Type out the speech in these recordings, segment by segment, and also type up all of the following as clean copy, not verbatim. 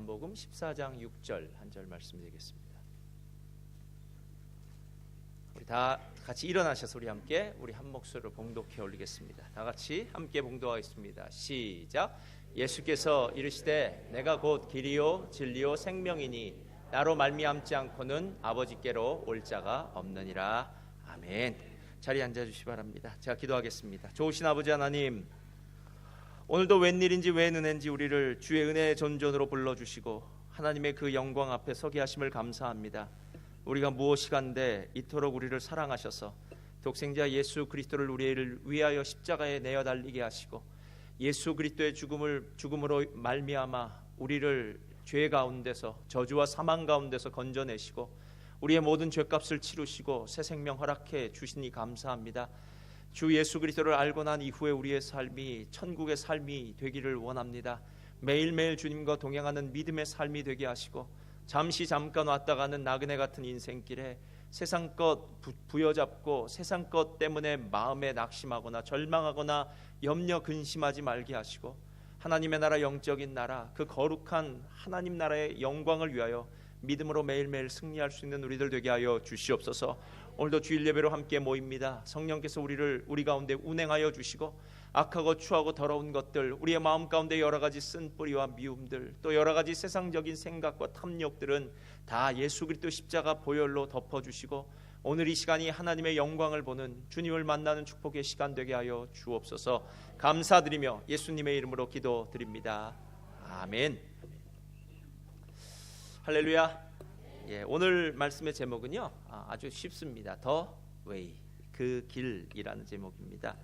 요한복음 14장 6절 한 절 말씀드리겠습니다. 우리 다 같이 일어나셔서 우리 한 목소리로 봉독해 올리겠습니다. 다 같이 함께 봉독하겠습니다. 시작. 예수께서 이르시되 내가 곧 길이요 진리요 생명이니 나로 말미암지 않고는 아버지께로 올 자가 없느니라. 아멘. 자리에 앉아주시기 바랍니다. 제가 기도하겠습니다. 좋으신 아버지 하나님, 오늘도 웬일인지 웬 은혜인지 우리를 주의 은혜의 전전으로 불러주시고 하나님의 그 영광 앞에 서게 하심을 감사합니다. 우리가 무엇이간데 이토록 우리를 사랑하셔서 독생자 예수 그리스도를 우리를 위하여 십자가에 내어 달리게 하시고 예수 그리스도의 죽음으로 말미암아 우리를 죄 가운데서 저주와 사망 가운데서 건져내시고 우리의 모든 죄값을 치르시고 새 생명 허락해 주시니 감사합니다. 주 예수 그리스도를 알고 난 이후에 우리의 삶이 천국의 삶이 되기를 원합니다. 매일매일 주님과 동행하는 믿음의 삶이 되게 하시고 잠깐 왔다 가는 나그네 같은 인생길에 세상 것 부여잡고 세상 것 때문에 마음에 낙심하거나 절망하거나 염려 근심하지 말게 하시고 하나님의 나라, 영적인 나라, 그 거룩한 하나님 나라의 영광을 위하여 믿음으로 매일매일 승리할 수 있는 우리들 되게 하여 주시옵소서. 오늘도 주일 예배로 함께 모입니다. 성령께서 우리 가운데 운행하여 주시고 악하고 추하고 더러운 것들, 우리의 마음 가운데 여러 가지 쓴뿌리와 미움들, 또 여러 가지 세상적인 생각과 탐욕들은 다 예수 그리스도 십자가 보혈로 덮어주시고 오늘 이 시간이 하나님의 영광을 보는 주님을 만나는 축복의 시간 되게 하여 주옵소서. 감사드리며 예수님의 이름으로 기도드립니다. 아멘. 할렐루야. 오늘 말씀의 제목은요 아주 쉽습니다. The Way, 그 길이라는 제목입니다.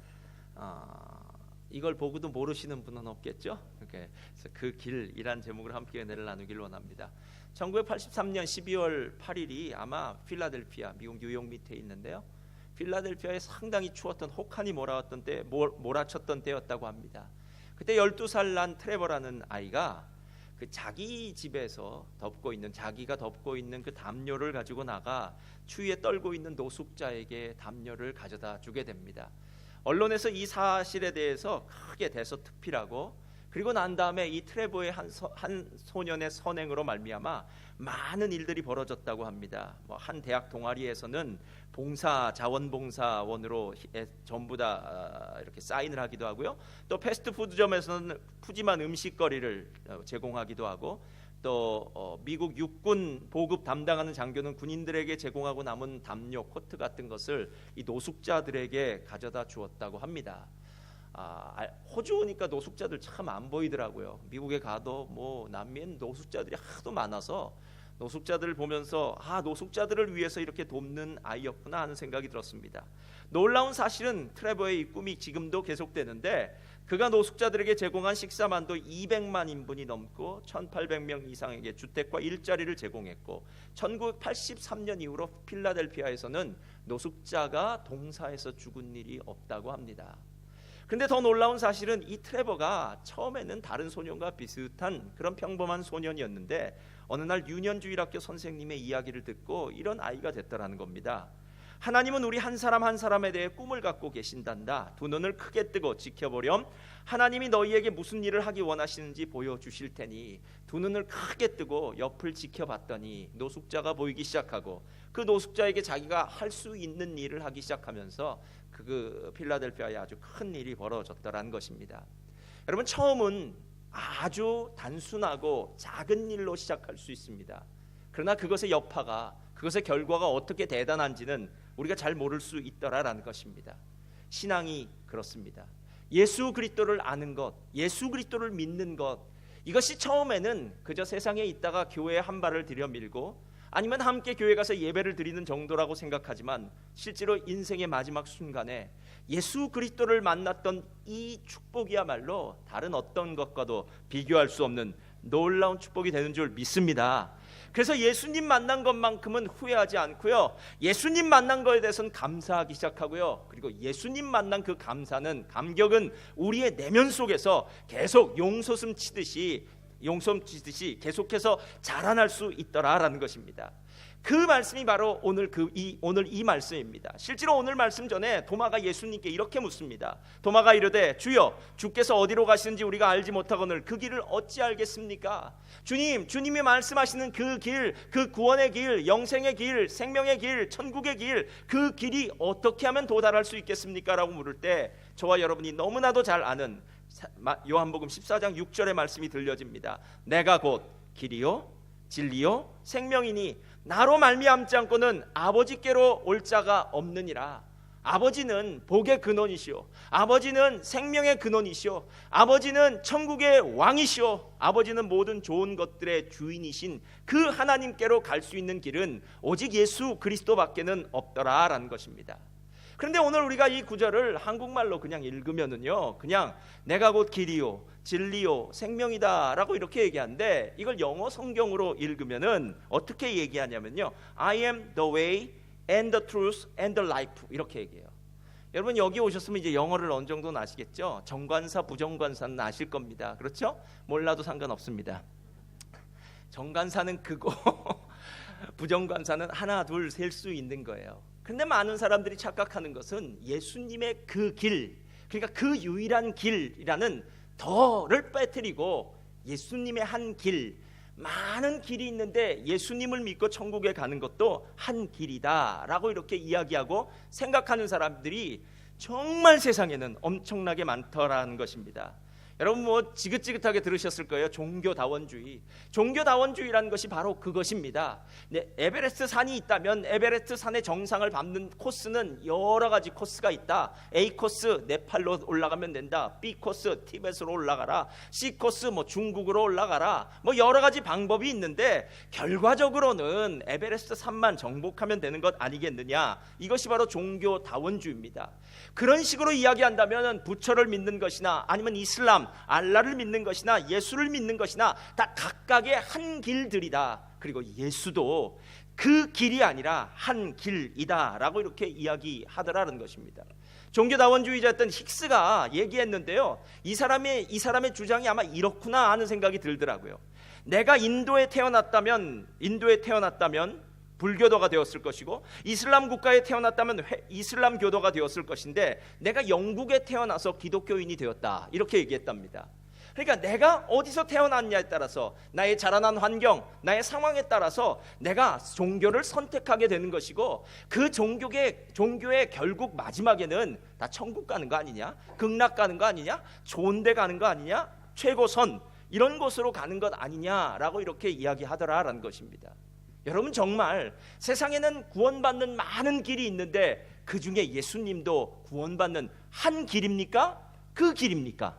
이걸 보고도 모르시는 분은 없겠죠? 그래서 그 길이라는 제목으로 함께 은혜를 나누길 원합니다. 1983년 12월 8일이 아마 필라델피아, 미국 뉴욕 밑에 있는데요, 필라델피아에 상당히 추웠던 혹한이 몰아쳤던 때였다고 합니다. 그때 12살 난 트레버라는 아이가 그 자기 집에서 자기가 덮고 있는 그 담요를 가지고 나가 추위에 떨고 있는 노숙자에게 담요를 가져다 주게 됩니다. 언론에서 이 사실에 대해서 크게 대서특필하고, 그리고 난 다음에 이 트레버의 한 소년의 선행으로 말미암아 많은 일들이 벌어졌다고 합니다. 한 대학 동아리에서는 자원봉사원으로 전부 다 이렇게 사인을 하기도 하고요. 또 패스트푸드점에서는 푸짐한 음식거리를 제공하기도 하고, 또 미국 육군 보급 담당하는 장교는 군인들에게 제공하고 남은 담요, 코트 같은 것을 이 노숙자들에게 가져다 주었다고 합니다. 호주 오니까 노숙자들 참 안 보이더라고요. 미국에 가도 남미엔 노숙자들이 하도 많아서 노숙자들을 보면서 노숙자들을 위해서 이렇게 돕는 아이였구나 하는 생각이 들었습니다. 놀라운 사실은 트레버의 이 꿈이 지금도 계속되는데, 그가 노숙자들에게 제공한 식사만도 200만 인분이 넘고 1800명 이상에게 주택과 일자리를 제공했고, 1983년 이후로 필라델피아에서는 노숙자가 동사에서 죽은 일이 없다고 합니다. 근데 더 놀라운 사실은 이 트레버가 처음에는 다른 소년과 비슷한 그런 평범한 소년이었는데 어느 날 유년주일학교 선생님의 이야기를 듣고 이런 아이가 됐다라는 겁니다. 하나님은 우리 한 사람 한 사람에 대해 꿈을 갖고 계신단다. 두 눈을 크게 뜨고 지켜보렴. 하나님이 너희에게 무슨 일을 하기 원하시는지 보여주실 테니. 두 눈을 크게 뜨고 옆을 지켜봤더니 노숙자가 보이기 시작하고, 그 노숙자에게 자기가 할 수 있는 일을 하기 시작하면서 그 필라델피아에 아주 큰 일이 벌어졌다라는 것입니다. 여러분, 처음은 아주 단순하고 작은 일로 시작할 수 있습니다. 그러나 그것의 여파가, 그것의 결과가 어떻게 대단한지는 우리가 잘 모를 수 있더라라는 것입니다. 신앙이 그렇습니다. 예수 그리스도를 아는 것, 예수 그리스도를 믿는 것, 이것이 처음에는 그저 세상에 있다가 교회에 한 발을 들여밀고 아니면 함께 교회 가서 예배를 드리는 정도라고 생각하지만, 실제로 인생의 마지막 순간에 예수 그리스도를 만났던 이 축복이야말로 다른 어떤 것과도 비교할 수 없는 놀라운 축복이 되는 줄 믿습니다. 그래서 예수님 만난 것만큼은 후회하지 않고요, 예수님 만난 것에 대해서는 감사하기 시작하고요, 그리고 예수님 만난 그 감격은 우리의 내면 속에서 계속 용솟음 치듯이 계속해서 자라날 수 있더라라는 것입니다. 그 말씀이 바로 오늘 이 말씀입니다. 실제로 오늘 말씀 전에 도마가 예수님께 이렇게 묻습니다. 도마가 이르되 주여 주께서 어디로 가시는지 우리가 알지 못하거늘 그 길을 어찌 알겠습니까? 주님이 말씀하시는 그 길, 그 구원의 길, 영생의 길, 생명의 길, 천국의 길, 그 길이 어떻게 하면 도달할 수 있겠습니까? 라고 물을 때 저와 여러분이 너무나도 잘 아는 요한복음 14장 6절의 말씀이 들려집니다. 내가 곧 길이요 진리요 생명이니 나로 말미암지 않고는 아버지께로 올 자가 없느니라. 아버지는 복의 근원이시오, 아버지는 생명의 근원이시오, 아버지는 천국의 왕이시오, 아버지는 모든 좋은 것들의 주인이신 그 하나님께로 갈 수 있는 길은 오직 예수 그리스도밖에는 없더라라는 것입니다. 그런데 오늘 우리가 이 구절을 한국말로 그냥 읽으면은요, 그냥 내가 곧 길이요 진리요 생명이다 라고 이렇게 얘기하는데, 이걸 영어 성경으로 읽으면은 어떻게 얘기하냐면요, I am the way and the truth and the life 이렇게 얘기해요. 여러분 여기 오셨으면 이제 영어를 어느 정도는 아시겠죠? 정관사 부정관사는 아실 겁니다. 그렇죠? 몰라도 상관없습니다. 정관사는 그거 부정관사는 하나 둘 셀 수 있는 거예요. 근데 많은 사람들이 착각하는 것은 예수님의 그 길, 그러니까 그 유일한 길이라는 더를 빼뜨리고 예수님의 한 길, 많은 길이 있는데 예수님을 믿고 천국에 가는 것도 한 길이다 라고 이렇게 이야기하고 생각하는 사람들이 정말 세상에는 엄청나게 많더라는 것입니다. 여러분 뭐 지긋지긋하게 들으셨을 거예요. 종교다원주의. 종교다원주의라는 것이 바로 그것입니다. 네, 에베레스트 산이 있다면 에베레스트 산의 정상을 밟는 코스는 여러 가지 코스가 있다. A 코스 네팔로 올라가면 된다. B 코스 티벳으로 올라가라. C 코스 뭐 중국으로 올라가라. 뭐 여러 가지 방법이 있는데 결과적으로는 에베레스트 산만 정복하면 되는 것 아니겠느냐. 이것이 바로 종교다원주의입니다. 그런 식으로 이야기한다면 부처를 믿는 것이나 아니면 이슬람 알라를 믿는 것이나 예수를 믿는 것이나 다 각각의 한 길들이다. 그리고 예수도 그 길이 아니라 한 길이다 라고 이렇게 이야기하더라는 것입니다. 종교다원주의자였던 힉스가 얘기했는데요, 이 사람의 주장이 아마 이렇구나 하는 생각이 들더라고요. 내가 인도에 태어났다면 불교도가 되었을 것이고, 이슬람 국가에 태어났다면 이슬람 교도가 되었을 것인데 내가 영국에 태어나서 기독교인이 되었다 이렇게 얘기했답니다. 그러니까 내가 어디서 태어났냐에 따라서, 나의 자라난 환경, 나의 상황에 따라서 내가 종교를 선택하게 되는 것이고, 그 종교의 결국 마지막에는 다 천국 가는 거 아니냐, 극락 가는 거 아니냐, 좋은 데 가는 거 아니냐, 최고선 이런 곳으로 가는 것 아니냐라고 이렇게 이야기하더라라는 것입니다. 여러분 정말 세상에는 구원받는 많은 길이 있는데 그 중에 예수님도 구원받는 한 길입니까? 그 길입니까?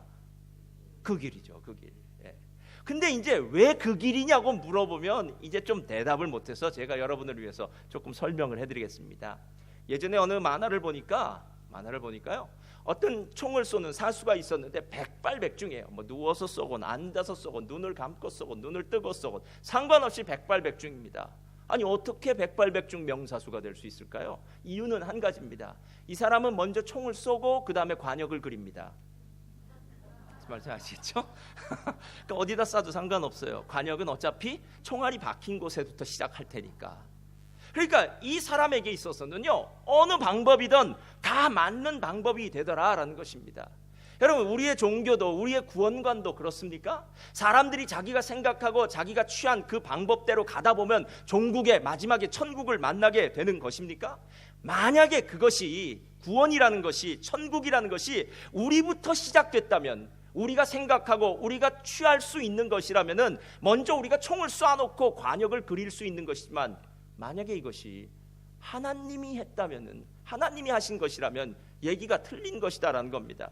그 길이죠, 그 길. 근데 이제 왜 그 길이냐고 물어보면 이제 좀 대답을 못해서 제가 여러분을 위해서 조금 설명을 해드리겠습니다. 예전에 어느 만화를 보니까요, 어떤 총을 쏘는 사수가 있었는데 백발백중이에요. 뭐 누워서 쏘건 앉아서 쏘건 눈을 감고 쏘건 눈을 뜨고 쏘건 상관없이 백발백중입니다. 아니 어떻게 백발백중 명사수가 될 수 있을까요? 이유는 한 가지입니다. 이 사람은 먼저 총을 쏘고 그 다음에 관역을 그립니다. 말씀 아시겠죠? 그러니까 어디다 쏴도 상관없어요. 관역은 어차피 총알이 박힌 곳에부터 시작할 테니까. 그러니까 이 사람에게 있어서는요, 어느 방법이든 다 맞는 방법이 되더라라는 것입니다. 여러분 우리의 종교도 우리의 구원관도 그렇습니까? 사람들이 자기가 생각하고 자기가 취한 그 방법대로 가다 보면 종국의 마지막에 천국을 만나게 되는 것입니까? 만약에 그것이 구원이라는 것이, 천국이라는 것이 우리부터 시작됐다면, 우리가 생각하고 우리가 취할 수 있는 것이라면은 먼저 우리가 총을 쏴놓고 관역을 그릴 수 있는 것이지만, 만약에 이것이 하나님이 했다면은, 하나님이 하신 것이라면 얘기가 틀린 것이다라는 겁니다.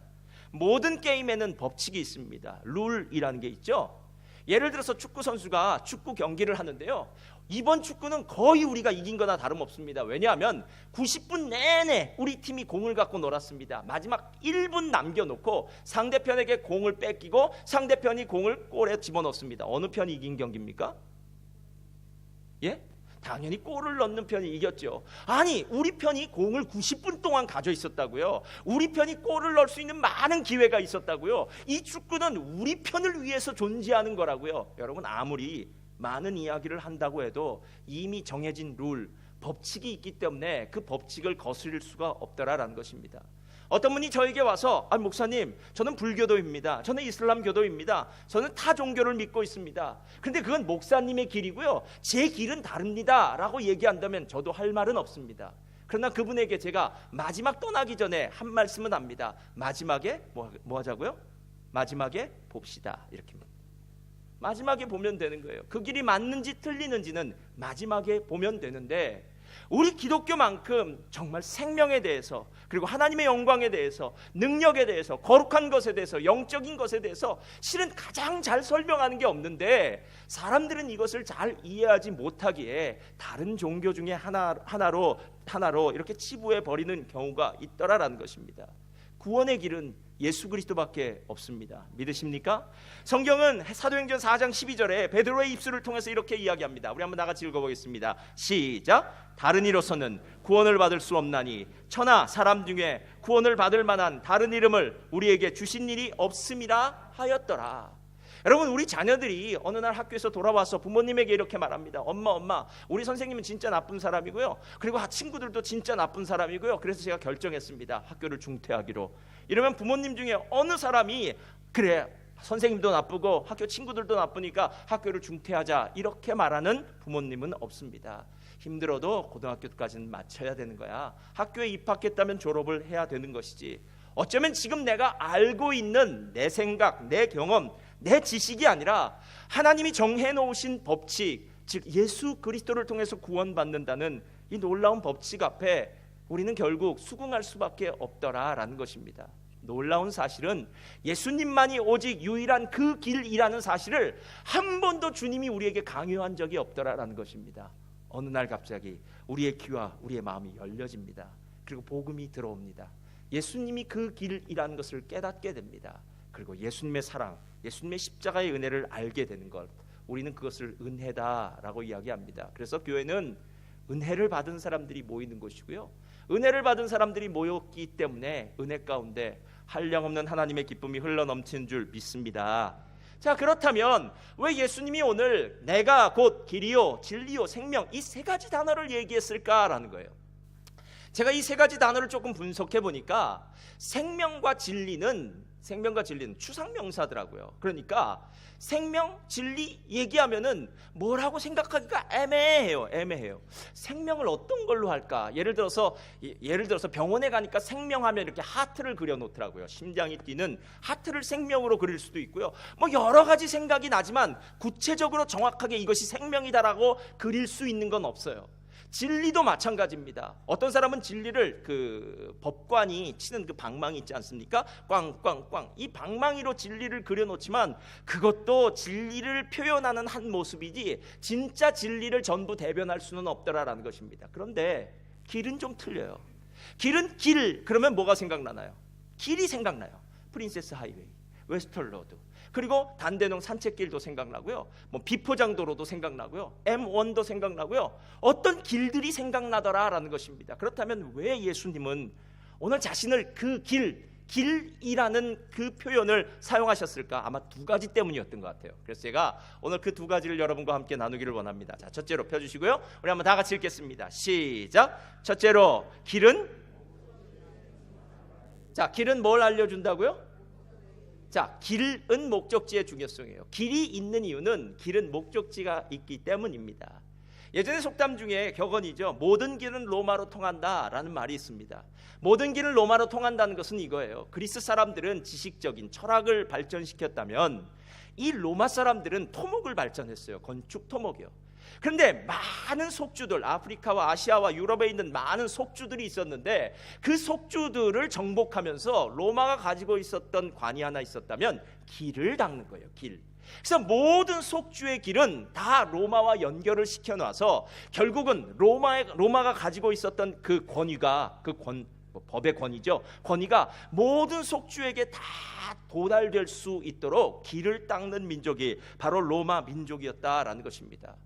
모든 게임에는 법칙이 있습니다. 룰이라는 게 있죠. 예를 들어서 축구 선수가 축구 경기를 하는데요, 이번 축구는 거의 우리가 이긴 거나 다름없습니다. 왜냐하면 90분 내내 우리 팀이 공을 갖고 놀았습니다. 마지막 1분 남겨놓고 상대편에게 공을 뺏기고 상대편이 공을 골에 집어넣습니다. 어느 편이 이긴 경기입니까? 예? 당연히 골을 넣는 편이 이겼죠. 아니 우리 편이 공을 90분 동안 가져 있었다고요. 우리 편이 골을 넣을 수 있는 많은 기회가 있었다고요. 이 축구는 우리 편을 위해서 존재하는 거라고요. 여러분 아무리 많은 이야기를 한다고 해도 이미 정해진 룰, 법칙이 있기 때문에 그 법칙을 거스릴 수가 없더라라는 것입니다. 어떤 분이 저에게 와서 목사님, 저는 불교도입니다. 저는 이슬람교도입니다. 저는 타 종교를 믿고 있습니다. 그런데 그건 목사님의 길이고요, 제 길은 다릅니다 라고 얘기한다면 저도 할 말은 없습니다. 그러나 그분에게 제가 마지막 떠나기 전에 한 말씀은 합니다. 마지막에 뭐 하자고요? 마지막에 봅시다. 이렇게 마지막에 보면 되는 거예요. 그 길이 맞는지 틀리는지는 마지막에 보면 되는데, 우리 기독교만큼 정말 생명에 대해서, 그리고 하나님의 영광에 대해서, 능력에 대해서, 거룩한 것에 대해서, 영적인 것에 대해서 실은 가장 잘 설명하는 게 없는데, 사람들은 이것을 잘 이해하지 못하기에 다른 종교 중에 하나로 이렇게 치부해 버리는 경우가 있더라라는 것입니다. 구원의 길은 예수 그리스도밖에 없습니다. 믿으십니까? 성경은 사도행전 4장 12절에 베드로의 입술을 통해서 이렇게 이야기합니다. 우리 한번 나같이 읽어보겠습니다. 시작. 다른 이로서는 구원을 받을 수 없나니 천하 사람 중에 구원을 받을 만한 다른 이름을 우리에게 주신 일이 없음이라 하였더라. 여러분, 우리 자녀들이 어느 날 학교에서 돌아와서 부모님에게 이렇게 말합니다. 엄마, 우리 선생님은 진짜 나쁜 사람이고요, 그리고 친구들도 진짜 나쁜 사람이고요, 그래서 제가 결정했습니다, 학교를 중퇴하기로. 이러면 부모님 중에 어느 사람이 그래, 선생님도 나쁘고 학교 친구들도 나쁘니까 학교를 중퇴하자, 이렇게 말하는 부모님은 없습니다. 힘들어도 고등학교까지는 마쳐야 되는 거야. 학교에 입학했다면 졸업을 해야 되는 것이지. 어쩌면 지금 내가 알고 있는 내 생각, 내 경험, 내 지식이 아니라 하나님이 정해놓으신 법칙, 즉 예수 그리스도를 통해서 구원받는다는 이 놀라운 법칙 앞에 우리는 결국 수긍할 수밖에 없더라라는 것입니다. 놀라운 사실은 예수님만이 오직 유일한 그 길이라는 사실을 한 번도 주님이 우리에게 강요한 적이 없더라라는 것입니다. 어느 날 갑자기 우리의 귀와 우리의 마음이 열려집니다. 그리고 복음이 들어옵니다. 예수님이 그 길이라는 것을 깨닫게 됩니다. 그리고 예수님의 사랑, 예수님의 십자가의 은혜를 알게 되는 것, 우리는 그것을 은혜다라고 이야기합니다. 그래서 교회는 은혜를 받은 사람들이 모이는 곳이고요, 은혜를 받은 사람들이 모였기 때문에 은혜 가운데 한량없는 하나님의 기쁨이 흘러넘치는 줄 믿습니다. 자, 그렇다면 왜 예수님이 오늘 내가 곧 길이요 진리요 생명, 이 세 가지 단어를 얘기했을까라는 거예요. 제가 이 세 가지 단어를 조금 분석해 보니까 생명과 진리는 추상명사더라고요. 그러니까 생명, 진리 얘기하면은 뭐라고 생각하기가 애매해요. 생명을 어떤 걸로 할까? 예를 들어서 병원에 가니까 생명하면 이렇게 하트를 그려놓더라고요. 심장이 뛰는 하트를 생명으로 그릴 수도 있고요. 뭐 여러 가지 생각이 나지만 구체적으로 정확하게 이것이 생명이다라고 그릴 수 있는 건 없어요. 진리도 마찬가지입니다. 어떤 사람은 진리를 그 법관이 치는 그 방망이 있지 않습니까? 꽝꽝꽝, 이 방망이로 진리를 그려놓지만 그것도 진리를 표현하는 한 모습이지 진짜 진리를 전부 대변할 수는 없더라라는 것입니다. 그런데 길은 좀 틀려요. 길은 길, 그러면 뭐가 생각나나요? 길이 생각나요. 프린세스 하이웨이, 웨스턴 로드, 그리고 단대농 산책길도 생각나고요, 뭐 비포장도로도 생각나고요, M1도 생각나고요. 어떤 길들이 생각나더라라는 것입니다. 그렇다면 왜 예수님은 오늘 자신을 그 길이라는 그 표현을 사용하셨을까? 아마 두 가지 때문이었던 것 같아요. 그래서 제가 오늘 그 두 가지를 여러분과 함께 나누기를 원합니다. 자, 첫째로 펴주시고요, 우리 한번 다 같이 읽겠습니다. 시작. 첫째로 길은 뭘 알려준다고요? 자, 길은 목적지의 중요성이에요. 길이 있는 이유는 길은 목적지가 있기 때문입니다. 예전에 속담 중에 격언이죠. 모든 길은 로마로 통한다라는 말이 있습니다. 모든 길은 로마로 통한다는 것은 이거예요. 그리스 사람들은 지식적인 철학을 발전시켰다면 이 로마 사람들은 토목을 발전했어요. 건축 토목이요. 그런데 많은 속주들, 아프리카와 아시아와 유럽에 있는 많은 속주들이 있었는데 그 속주들을 정복하면서 로마가 가지고 있었던 관이 하나 있었다면 길을 닦는 거예요. 길. 그래서 모든 속주의 길은 다 로마와 연결을 시켜놔서 결국은 로마가 가지고 있었던 그 권위가, 법의 권위죠. 권위가 모든 속주에게 다 도달될 수 있도록 길을 닦는 민족이 바로 로마 민족이었다라는 것입니다.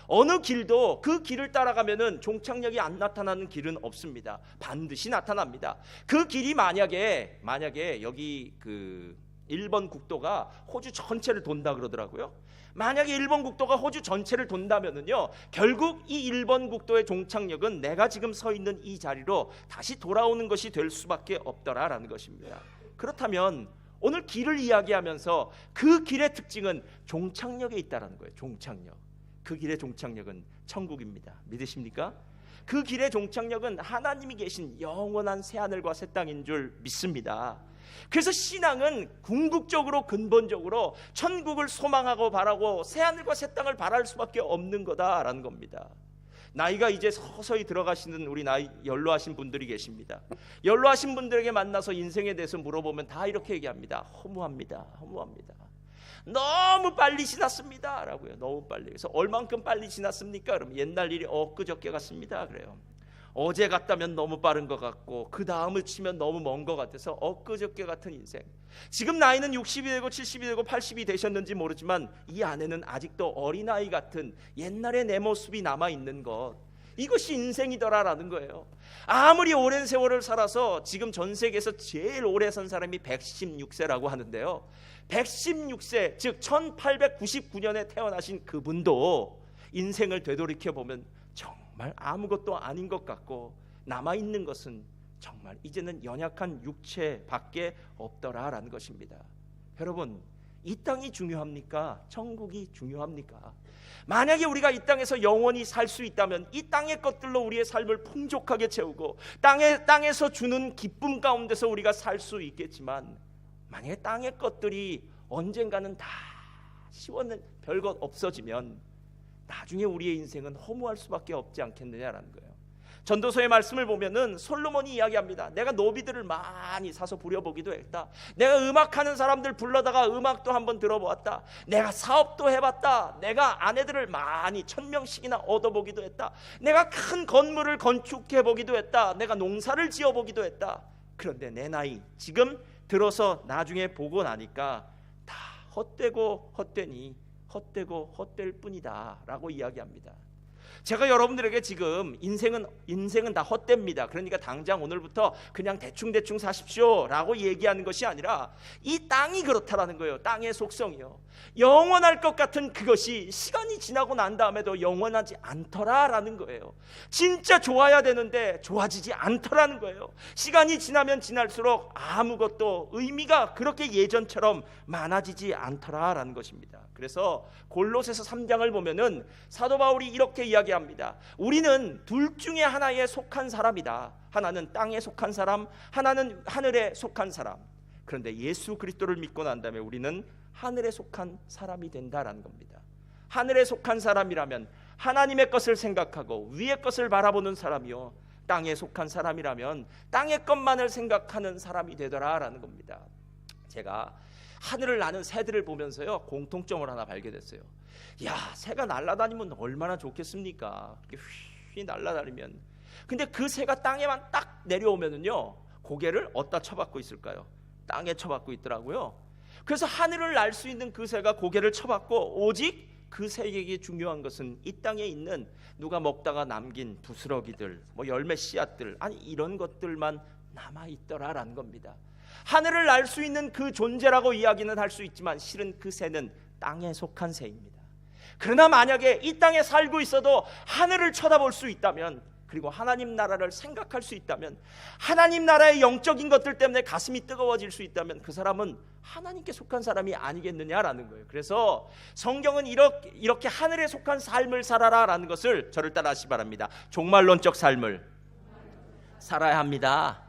어느 길도 그 길을 따라가면은 종착역이 안 나타나는 길은 없습니다. 반드시 나타납니다. 그 길이 만약에 여기 그 일본 국도가 호주 전체를 돈다 그러더라고요. 만약에 일본 국도가 호주 전체를 돈다면은요, 결국 이 일본 국도의 종착역은 내가 지금 서 있는 이 자리로 다시 돌아오는 것이 될 수밖에 없더라라는 것입니다. 그렇다면 오늘 길을 이야기하면서 그 길의 특징은 종착역에 있다라는 거예요. 종착역. 그 길의 종착역은 천국입니다. 믿으십니까? 그 길의 종착역은 하나님이 계신 영원한 새하늘과 새 땅인 줄 믿습니다. 그래서 신앙은 궁극적으로 근본적으로 천국을 소망하고 바라고 새하늘과 새 땅을 바랄 수밖에 없는 거다라는 겁니다. 나이가 이제 서서히 들어가시는 우리 나이 연로하신 분들이 계십니다. 연로하신 분들에게 만나서 인생에 대해서 물어보면 다 이렇게 얘기합니다. 허무합니다. 너무 빨리 지났습니다 라고요. 너무 빨리. 그래서 얼만큼 빨리 지났습니까? 그러면 옛날 일이 엊그저께 같습니다 그래요. 어제 같다면 너무 빠른 것 같고 그 다음을 치면 너무 먼 것 같아서 엊그저께 같은 인생. 지금 나이는 60이 되고 70이 되고 80이 되셨는지 모르지만 이 안에는 아직도 어린아이 같은 옛날의 내 모습이 남아있는 것, 이것이 인생이더라라는 거예요. 아무리 오랜 세월을 살아서 지금 전 세계에서 제일 오래 산 사람이 116세라고 하는데요, 116세 즉 1899년에 태어나신 그분도 인생을 되돌이켜보면 정말 아무것도 아닌 것 같고 남아있는 것은 정말 이제는 연약한 육체밖에 없더라라는 것입니다. 여러분, 이 땅이 중요합니까? 천국이 중요합니까? 만약에 우리가 이 땅에서 영원히 살 수 있다면 이 땅의 것들로 우리의 삶을 풍족하게 채우고 땅에서 주는 기쁨 가운데서 우리가 살 수 있겠지만, 만약에 땅의 것들이 언젠가는 다 시원한 별것 없어지면 나중에 우리의 인생은 허무할 수밖에 없지 않겠느냐라는 거예요. 전도서의 말씀을 보면은 솔로몬이 이야기합니다. 내가 노비들을 많이 사서 부려보기도 했다. 내가 음악하는 사람들 불러다가 음악도 한번 들어보았다. 내가 사업도 해봤다. 내가 아내들을 많이 1000명씩이나 얻어보기도 했다. 내가 큰 건물을 건축해보기도 했다. 내가 농사를 지어보기도 했다. 그런데 내 나이 지금 들어서 나중에 보고 나니까 다 헛되고 헛되니 헛되고 헛될 뿐이다 라고 이야기합니다. 제가 여러분들에게 지금 인생은 다 헛됩니다. 그러니까 당장 오늘부터 그냥 대충 사십시오 라고 얘기하는 것이 아니라 이 땅이 그렇다라는 거예요. 땅의 속성이요. 영원할 것 같은 그것이 시간이 지나고 난 다음에도 영원하지 않더라라는 거예요. 진짜 좋아야 되는데 좋아지지 않더라는 거예요. 시간이 지나면 지날수록 아무것도 의미가 그렇게 예전처럼 많아지지 않더라라는 것입니다. 그래서 골로새서 3장을 보면은 사도 바울이 이렇게 이야기합니다. 우리는 둘 중에 하나에 속한 사람이다. 하나는 땅에 속한 사람, 하나는 하늘에 속한 사람. 그런데 예수 그리스도를 믿고 난 다음에 우리는 하늘에 속한 사람이 된다라는 겁니다. 하늘에 속한 사람이라면 하나님의 것을 생각하고 위의 것을 바라보는 사람이요, 땅에 속한 사람이라면 땅의 것만을 생각하는 사람이 되더라라는 겁니다. 제가 하늘을 나는 새들을 보면서요, 공통점을 하나 발견했어요. 야, 새가 날아다니면 얼마나 좋겠습니까? 이렇게 휘 날아다니면. 근데 그 새가 땅에만 딱 내려오면은요, 고개를 어디다 쳐박고 있을까요? 땅에 쳐박고 있더라고요. 그래서 하늘을 날 수 있는 그 새가 고개를 쳐박고 오직 그 새에게 중요한 것은 이 땅에 있는 누가 먹다가 남긴 부스러기들, 뭐 열매 씨앗들, 아니 이런 것들만 남아 있더라라는 겁니다. 하늘을 날 수 있는 그 존재라고 이야기는 할 수 있지만 실은 그 새는 땅에 속한 새입니다. 그러나 만약에 이 땅에 살고 있어도 하늘을 쳐다볼 수 있다면, 그리고 하나님 나라를 생각할 수 있다면, 하나님 나라의 영적인 것들 때문에 가슴이 뜨거워질 수 있다면 그 사람은 하나님께 속한 사람이 아니겠느냐라는 거예요. 그래서 성경은 이렇게 하늘에 속한 삶을 살아라라는 것을 저를 따라하시기 바랍니다. 종말론적 삶을 살아야 합니다.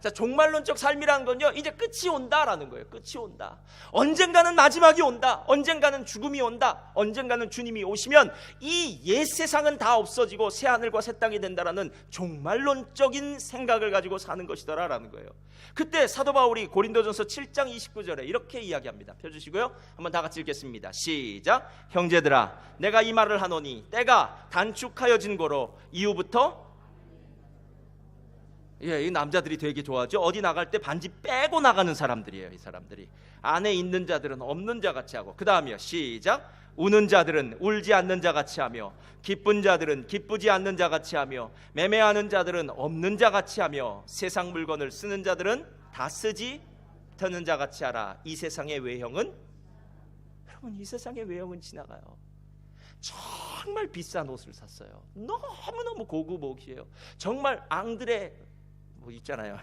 자, 종말론적 삶이라는 건요, 이제 끝이 온다라는 거예요. 끝이 온다. 언젠가는 마지막이 온다. 언젠가는 죽음이 온다. 언젠가는 주님이 오시면 이 옛 세상은 다 없어지고 새 하늘과 새 땅이 된다라는 종말론적인 생각을 가지고 사는 것이더라라는 거예요. 그때 사도 바울이 고린도전서 7장 29절에 이렇게 이야기합니다. 펴주시고요, 한번 다 같이 읽겠습니다. 시작. 형제들아, 내가 이 말을 하노니 때가 단축하여진 고로 이후부터, 이 남자들이 되게 좋아하죠. 어디 나갈 때 반지 빼고 나가는 사람들이에요. 이 사람들이 안에 있는 자들은 없는 자 같이 하고, 그 다음이요, 시작. 우는 자들은 울지 않는 자 같이 하며, 기쁜 자들은 기쁘지 않는 자 같이 하며, 매매하는 자들은 없는 자 같이 하며, 세상 물건을 쓰는 자들은 다 쓰지 듣는 자 같이 하라. 이 세상의 외형은, 여러분, 이 세상의 외형은 지나가요. 정말 비싼 옷을 샀어요. 너무너무 고급 옷이에요. 정말 앙드레 뭐 있잖아요.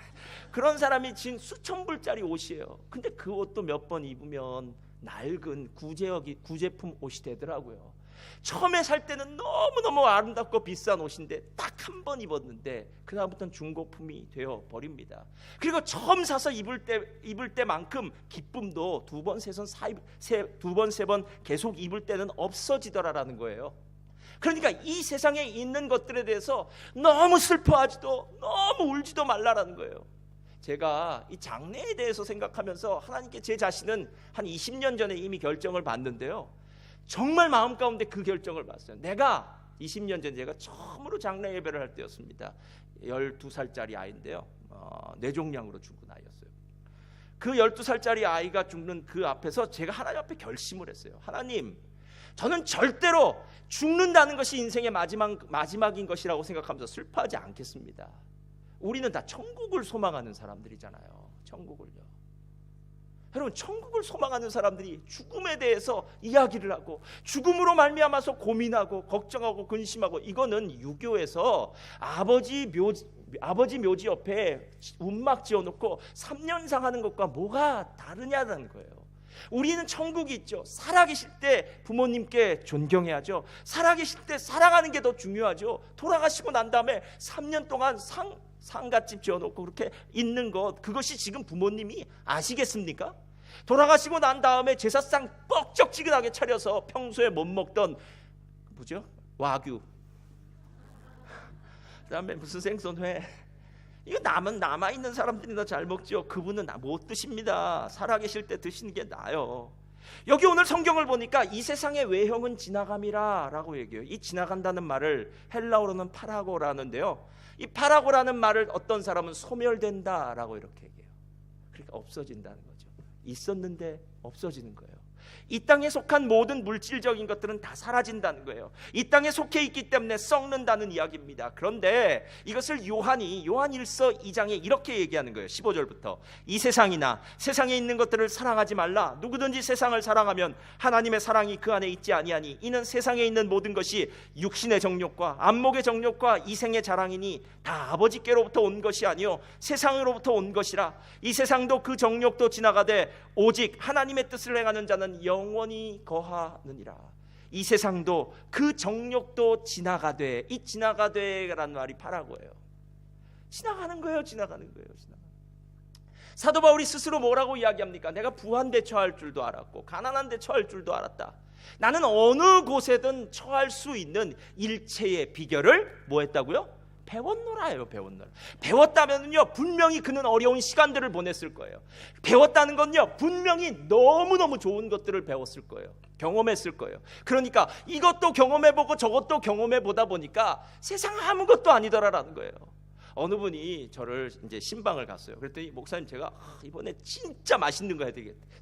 그런 사람이 진 수천 불짜리 옷이에요. 근데 그 옷도 몇 번 입으면 낡은 구제품 옷이 되더라고요. 처음에 살 때는 너무너무 아름답고 비싼 옷인데 딱 한 번 입었는데 그 다음부터는 중고품이 되어 버립니다. 그리고 처음 사서 입을 때만큼 기쁨도 두 번 세 번 계속 입을 때는 없어지더라라는 거예요. 그러니까 이 세상에 있는 것들에 대해서 너무 슬퍼하지도 너무 울지도 말라라는 거예요. 제가 이 장래에 대해서 생각하면서 하나님께 제 자신은 한 20년 전에 이미 결정을 봤는데요, 정말 마음 가운데 그 결정을 봤어요. 내가 20년 전에 제가 처음으로 장례 예배를 할 때였습니다. 12살짜리 아이인데요, 뇌종양으로 죽은 아이였어요. 그 12살짜리 아이가 죽는 그 앞에서 제가 하나님 앞에 결심을 했어요. 하나님, 저는 절대로 죽는다는 것이 인생의 마지막인 것이라고 생각하면서 슬퍼하지 않겠습니다. 우리는 다 천국을 소망하는 사람들이잖아요. 천국을요. 여러분, 천국을 소망하는 사람들이 죽음에 대해서 이야기를 하고 죽음으로 말미암아서 고민하고 걱정하고 근심하고, 이거는 유교에서 아버지 묘지 옆에 움막 지어놓고 3년상 하는 것과 뭐가 다르냐는 거예요. 우리는 천국이 있죠. 살아계실 때 부모님께 존경해야죠. 살아계실 때 사랑하는 게 더 중요하죠. 돌아가시고 난 다음에 3년 동안 상갓집 지어놓고 그렇게 있는 것, 그것이 지금 부모님이 아시겠습니까? 돌아가시고 난 다음에 제사상 뻑적지근하게 차려서 평소에 못 먹던 뭐죠? 와규, 그다음에 무슨 생선회, 이거 남아있는 사람들이나 잘 먹죠. 그분은 못 드십니다. 살아계실 때 드시는 게 나아요. 여기 오늘 성경을 보니까 이 세상의 외형은 지나감이라 라고 얘기해요. 이 지나간다는 말을 헬라어로는 파라고라는데요, 이 파라고라는 말을 어떤 사람은 소멸된다 라고 이렇게 얘기해요. 그러니까 없어진다는 거죠. 있었는데 없어지는 거예요. 이 땅에 속한 모든 물질적인 것들은 다 사라진다는 거예요. 이 땅에 속해 있기 때문에 썩는다는 이야기입니다. 그런데 이것을 요한일서 2장에 이렇게 얘기하는 거예요. 15절부터 이 세상이나 세상에 있는 것들을 사랑하지 말라. 누구든지 세상을 사랑하면 하나님의 사랑이 그 안에 있지 아니하니 이는 세상에 있는 모든 것이 육신의 정욕과 안목의 정욕과 이생의 자랑이니 다 아버지께로부터 온 것이 아니요 세상으로부터 온 것이라. 이 세상도 그 정욕도 지나가되 오직 하나님의 뜻을 행하는 자는 영원히 거하느니라. 이 세상도 그 정욕도 지나가되, 이 지나가되라는 말이 파라고예요. 지나가는 거예요. 사도 바울이 스스로 뭐라고 이야기합니까? 내가 부한데 처할 줄도 알았고 가난한데 처할 줄도 알았다. 나는 어느 곳에든 처할 수 있는 일체의 비결을 뭐 했다고요? 배웠노라예요. 배웠다면요 분명히 그는 어려운 시간들을 보냈을 거예요. 배웠다는 건요 분명히 너무너무 좋은 것들을 배웠을 거예요. 경험했을 거예요. 그러니까 이것도 경험해보고 저것도 경험해보다 보니까 세상 아무것도 아니더라라는 거예요. 어느 분이 저를 이제 신방을 갔어요. 그랬더니 목사님, 제가 이번에 진짜 맛있는 거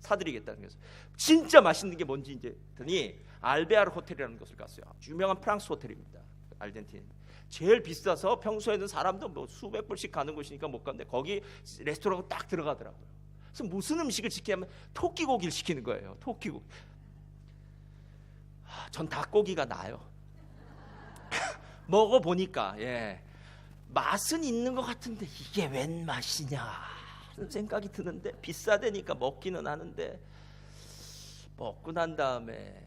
사드리겠다는 거예요. 진짜 맛있는 게 뭔지 이제 했더니 알베아르 호텔이라는 곳을 갔어요. 유명한 프랑스 호텔입니다. 아르헨티나. 제일 비싸서 평소에는 사람도 뭐 수백 불씩 가는 곳이니까 못 갔는데 거기 레스토랑에 딱 들어가더라고요. 그래서 무슨 음식을 시키면 토끼고기를 시키는 거예요. 토끼고기. 전 닭고기가 나아요. 먹어보니까 맛은 있는 것 같은데 이게 웬 맛이냐 하는 생각이 드는데, 비싸대니까 먹기는 하는데 먹고 난 다음에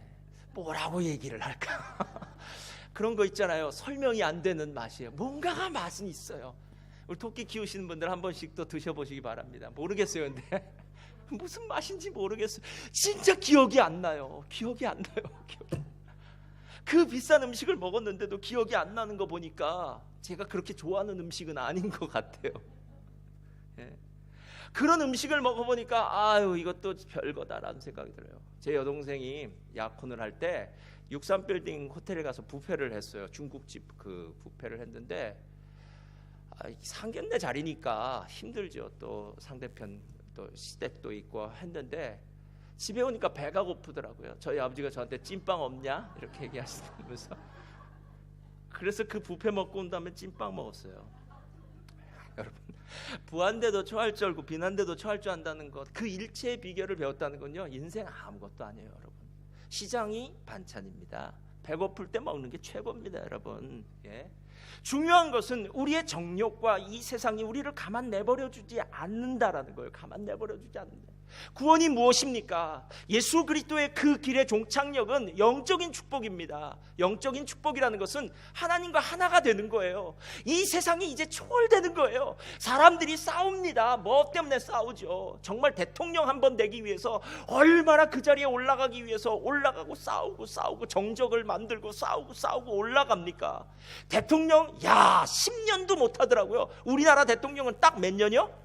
뭐라고 얘기를 할까? 그런 거 있잖아요. 설명이 안 되는 맛이에요. 뭔가가 맛은 있어요. 우리 토끼 키우시는 분들 한 번씩 또 드셔보시기 바랍니다. 모르겠어요. 근데 무슨 맛인지 모르겠어요. 진짜 기억이 안 나요. 그 비싼 음식을 먹었는데도 기억이 안 나는 거 보니까 제가 그렇게 좋아하는 음식은 아닌 것 같아요. 그런 음식을 먹어보니까 이것도 별거다라는 생각이 들어요. 제 여동생이 약혼을 할 때 63빌딩 호텔에 가서 뷔페를 했어요. 중국집 그 뷔페를 했는데 상견례 자리니까 힘들죠. 또 상대편 또 시댁도 있고 했는데 집에 오니까 배가 고프더라고요. 저희 아버지가 저한테 찐빵 없냐 이렇게 얘기하시면서, 그래서 그 뷔페 먹고 온 다음에 찐빵 먹었어요. 여러분, 부한데도 처할 줄 알고 비난데도 처할 줄 안다는 것, 그 일체의 비결을 배웠다는 건요, 인생 아무것도 아니에요. 여러분, 시장이 반찬입니다. 배고플 때 먹는 게 최고입니다. 여러분, 예. 중요한 것은 우리의 정욕과 이 세상이 우리를 가만 내버려 주지 않는다라는 거예요. 가만 내버려 주지 않는다. 구원이 무엇입니까? 예수 그리스도의 그 길의 종착역은 영적인 축복입니다. 영적인 축복이라는 것은 하나님과 하나가 되는 거예요. 이 세상이 이제 초월되는 거예요. 사람들이 싸웁니다. 뭐 때문에 싸우죠? 정말 대통령 한번 되기 위해서 얼마나 그 자리에 올라가기 위해서 올라가고 싸우고 정적을 만들고 싸우고 올라갑니까? 대통령 10년도 못 하더라고요. 우리나라 대통령은 딱 몇 년이요?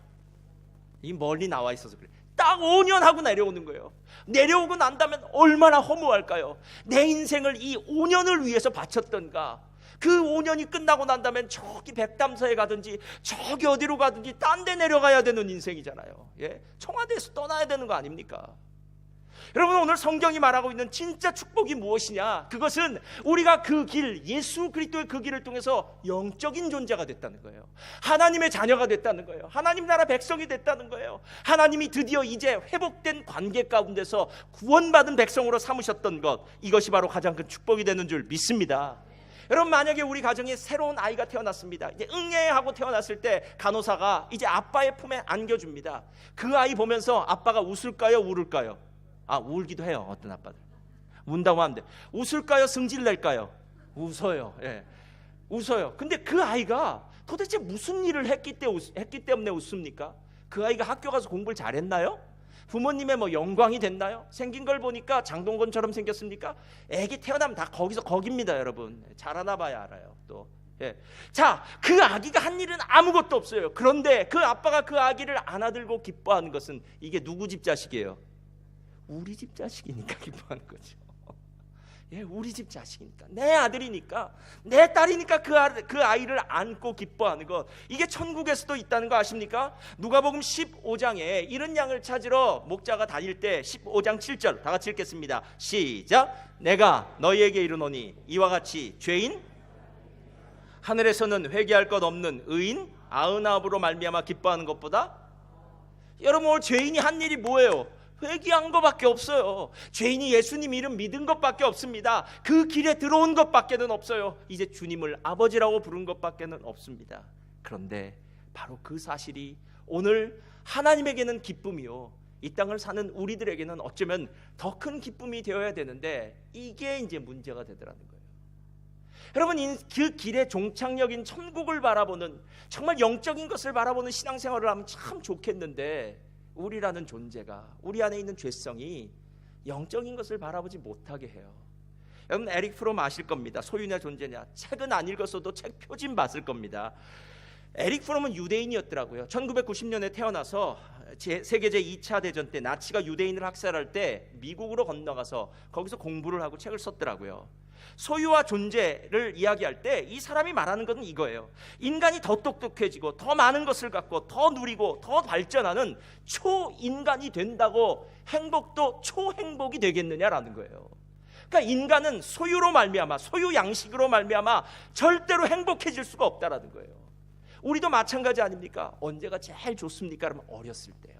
이 멀리 나와 있어서 그래. 딱 5년 하고 내려오는 거예요. 내려오고 난다면 얼마나 허무할까요? 내 인생을 이 5년을 위해서 바쳤던가. 그 5년이 끝나고 난다면 저기 백담사에 가든지 저기 어디로 가든지 딴 데 내려가야 되는 인생이잖아요. 예? 청와대에서 떠나야 되는 거 아닙니까? 여러분, 오늘 성경이 말하고 있는 진짜 축복이 무엇이냐? 그것은 우리가 그 길, 예수 그리스도의 그 길을 통해서 영적인 존재가 됐다는 거예요. 하나님의 자녀가 됐다는 거예요. 하나님 나라 백성이 됐다는 거예요. 하나님이 드디어 이제 회복된 관계 가운데서 구원받은 백성으로 삼으셨던 것, 이것이 바로 가장 큰 축복이 되는 줄 믿습니다. 여러분, 만약에 우리 가정에 새로운 아이가 태어났습니다. 이제 응애하고 태어났을 때 간호사가 이제 아빠의 품에 안겨줍니다. 그 아이 보면서 아빠가 웃을까요, 울을까요? 울기도 해요. 어떤 아빠들 운다고 하는데 웃을까요, 승질 낼까요? 웃어요. 예, 웃어요. 근데 그 아이가 도대체 무슨 일을 했기 때문에 웃습니까? 그 아이가 학교 가서 공부를 잘했나요? 부모님의 영광이 됐나요? 생긴 걸 보니까 장동건처럼 생겼습니까? 애기 태어나면 다 거기입니다. 여러분, 자라나 봐야 알아요. 또 자, 그 아기가 한 일은 아무것도 없어요. 그런데 그 아빠가 그 아기를 안아들고 기뻐하는 것은 이게 누구 집 자식이에요? 우리 집 자식이니까 기뻐하는 거죠. 예, 우리 집 자식이니까, 내 아들이니까, 내 딸이니까 그 아이를 안고 기뻐하는 것, 이게 천국에서도 있다는 거 아십니까? 누가복음 15장에 이른 양을 찾으러 목자가 다닐 때 15장 7절 다 같이 읽겠습니다. 시작. 내가 너희에게 이르노니 이와 같이 죄인 하늘에서는 회개할 것 없는 의인 99으로 말미암아 기뻐하는 것보다. 여러분, 오늘 죄인이 한 일이 뭐예요? 회개한 것밖에 없어요. 죄인이 예수님 이름 믿은 것밖에 없습니다. 그 길에 들어온 것밖에는 없어요. 이제 주님을 아버지라고 부른 것밖에는 없습니다. 그런데 바로 그 사실이 오늘 하나님에게는 기쁨이요, 이 땅을 사는 우리들에게는 어쩌면 더 큰 기쁨이 되어야 되는데, 이게 이제 문제가 되더라는 거예요. 여러분, 그 길의 종착역인 천국을 바라보는, 정말 영적인 것을 바라보는 신앙생활을 하면 참 좋겠는데, 우리라는 존재가, 우리 안에 있는 죄성이 영적인 것을 바라보지 못하게 해요. 여러분, 에릭 프롬 아실 겁니다. 소유냐 존재냐. 책은 안 읽었어도 책 표진 봤을 겁니다. 에릭 프롬은 유대인이었더라고요. 1990년에 태어나서 세계 제2차 대전 때 나치가 유대인을 학살할 때 미국으로 건너가서 거기서 공부를 하고 책을 썼더라고요. 소유와 존재를 이야기할 때 이 사람이 말하는 것은 이거예요. 인간이 더 똑똑해지고 더 많은 것을 갖고 더 누리고 더 발전하는 초인간이 된다고 행복도 초행복이 되겠느냐라는 거예요. 그러니까 인간은 소유로 말미암아, 소유 양식으로 말미암아 절대로 행복해질 수가 없다라는 거예요. 우리도 마찬가지 아닙니까? 언제가 제일 좋습니까? 그러면 어렸을 때요.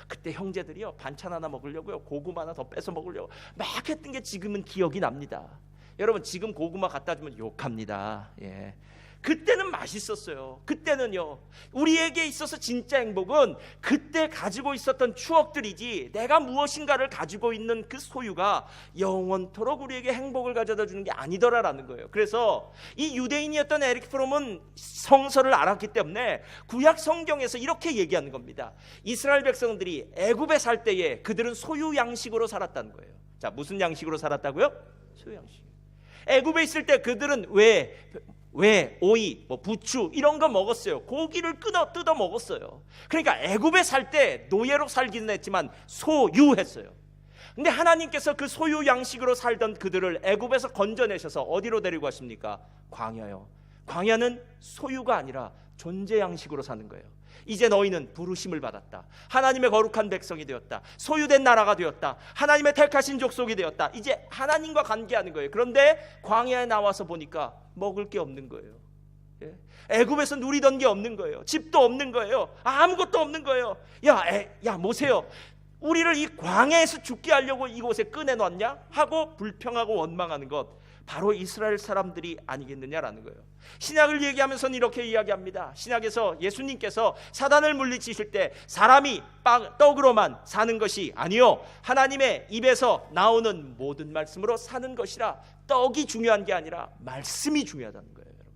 그때 형제들이요, 반찬 하나 먹으려고요, 고구마 하나 더 뺏어 먹으려고 막 했던 게 지금은 기억이 납니다. 여러분, 지금 고구마 갖다 주면 욕합니다. 예. 그때는 맛있었어요. 그때는요, 우리에게 있어서 진짜 행복은 그때 가지고 있었던 추억들이지, 내가 무엇인가를 가지고 있는 그 소유가 영원토록 우리에게 행복을 가져다 주는 게 아니더라라는 거예요. 그래서 이 유대인이었던 에릭 프롬은 성서를 알았기 때문에 구약 성경에서 이렇게 얘기하는 겁니다. 이스라엘 백성들이 애굽에 살 때에 그들은 소유 양식으로 살았다는 거예요. 자, 무슨 양식으로 살았다고요? 소유 양식. 애굽에 있을 때 그들은 왜 오이, 부추 이런 거 먹었어요. 고기를 뜯어 먹었어요. 그러니까 애굽에 살 때 노예로 살기는 했지만 소유했어요. 근데 하나님께서 그 소유 양식으로 살던 그들을 애굽에서 건져내셔서 어디로 데리고 가십니까? 광야요. 광야는 소유가 아니라 존재 양식으로 사는 거예요. 이제 너희는 부르심을 받았다. 하나님의 거룩한 백성이 되었다. 소유된 나라가 되었다. 하나님의 택하신 족속이 되었다. 이제 하나님과 관계하는 거예요. 그런데 광야에 나와서 보니까 먹을 게 없는 거예요. 애굽에서 누리던 게 없는 거예요. 집도 없는 거예요. 아무것도 없는 거예요. 야 모세요, 우리를 이 광야에서 죽게 하려고 이곳에 꺼내놨냐 하고 불평하고 원망하는 것, 바로 이스라엘 사람들이 아니겠느냐라는 거예요. 신약을 얘기하면서는 이렇게 이야기합니다. 신약에서 예수님께서 사단을 물리치실 때 사람이 떡으로만 사는 것이 아니요, 하나님의 입에서 나오는 모든 말씀으로 사는 것이라. 떡이 중요한 게 아니라 말씀이 중요하다는 거예요. 여러분,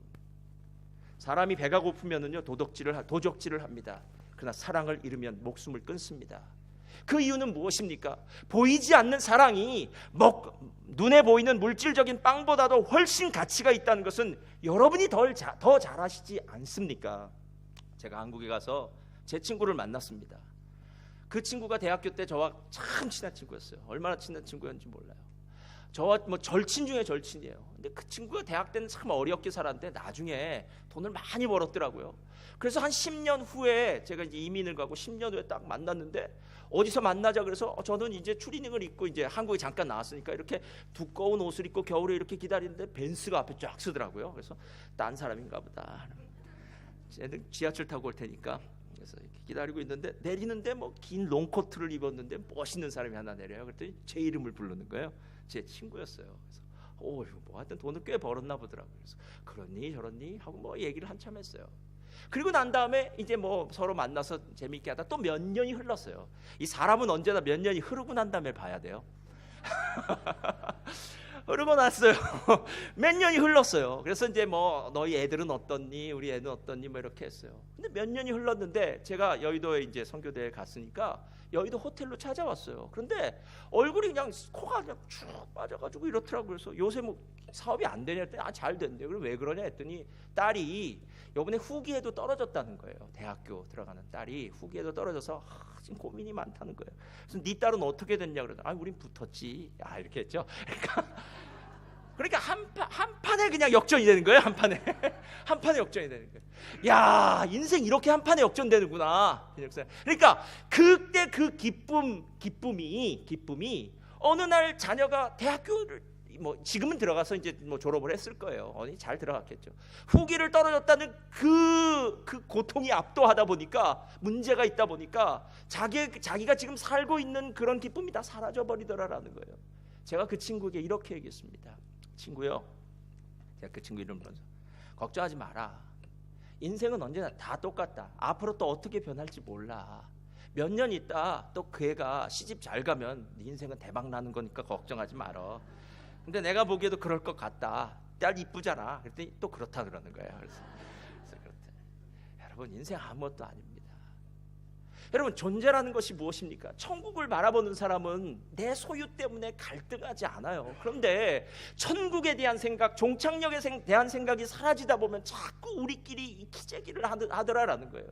사람이 배가 고프면은요 도적질을 합니다. 그러나 사랑을 잃으면 목숨을 끊습니다. 그 이유는 무엇입니까? 보이지 않는 사랑이 눈에 보이는 물질적인 빵보다도 훨씬 가치가 있다는 것은 여러분이 더 잘 아시지 않습니까? 제가 한국에 가서 제 친구를 만났습니다. 그 친구가 대학교 때 저와 참 친한 친구였어요. 얼마나 친한 친구였는지 몰라요. 저와 절친 중에 절친이에요. 근데 그 친구가 대학 때는 참 어렵게 살았는데 나중에 돈을 많이 벌었더라고요. 그래서 한 10년 후에 제가 이제 이민을 가고 10년 후에 딱 만났는데, 어디서 만나자 그래서 저는 이제 추리닝을 입고 이제 한국에 잠깐 나왔으니까 이렇게 두꺼운 옷을 입고 겨울에 이렇게 기다리는데 벤츠가 앞에 쫙 서더라고요. 그래서 딴 사람인가 보다. 쟤는 지하철 타고 올 테니까. 그래서 이렇게 기다리고 있는데 내리는데 긴 롱코트를 입었는데 멋있는 사람이 하나 내려요. 그랬더니 제 이름을 부르는 거예요. 제 친구였어요. 그래서 하여튼 돈을 꽤 벌었나 보더라고요. 그래서 그렇니 저렇니 하고 얘기를 한참 했어요. 그리고 난 다음에 이제 서로 만나서 재미있게 하다 또 몇 년이 흘렀어요. 이 사람은 언제나 몇 년이 흐르고 난 다음에 봐야 돼요. 흐르고 났어요. 몇 년이 흘렀어요. 그래서 이제 너희 애들은 어떻니, 우리 애는 어떻니 이렇게 했어요. 근데 몇 년이 흘렀는데 제가 여의도에 이제 선교대에 갔으니까 여의도 호텔로 찾아왔어요. 그런데 얼굴이 그냥 코가 그냥 쭉 빠져가지고 이렇더라고요. 그래서 요새 사업이 안 되냐 했더니 잘 된대요. 그럼 왜 그러냐 했더니 딸이 요번에 후기에도 떨어졌다는 거예요. 대학교 들어가는 딸이 후기에도 떨어져서 지금 고민이 많다는 거예요. 그래서 네 딸은 어떻게 됐냐 그러더니 우린 붙었지. 이렇게 했죠. 그러니까 한 판에 그냥 역전이 되는 거예요. 한 판에 역전이 되는 거예요. 야, 인생 이렇게 한 판에 역전되는구나. 그러니까 그때 그 기쁨이 어느 날 자녀가 대학교를 지금은 들어가서 이제 졸업을 했을 거예요. 잘 들어갔겠죠. 후기를 떨어졌다는 그 고통이 압도하다 보니까, 문제가 있다 보니까 자기가 지금 살고 있는 그런 기쁨이 다 사라져 버리더라라는 거예요. 제가 그 친구에게 이렇게 얘기했습니다. 친구요, 제가 그 친구 이름을 불러서 걱정하지 마라. 인생은 언제나 다 똑같다. 앞으로 또 어떻게 변할지 몰라. 몇 년 있다 또 그 애가 시집 잘 가면 네 인생은 대박 나는 거니까 걱정하지 마라. 근데 내가 보기에도 그럴 것 같다. 딸 이쁘잖아. 그랬더니 또 그렇다 그러는 거예요. 그래서 그렇다. 여러분, 인생 아무것도 아닙니다. 여러분, 존재라는 것이 무엇입니까? 천국을 바라보는 사람은 내 소유 때문에 갈등하지 않아요. 그런데 천국에 대한 생각, 종착역에 대한 생각이 사라지다 보면 자꾸 우리끼리 기재기를 하더라라는 거예요.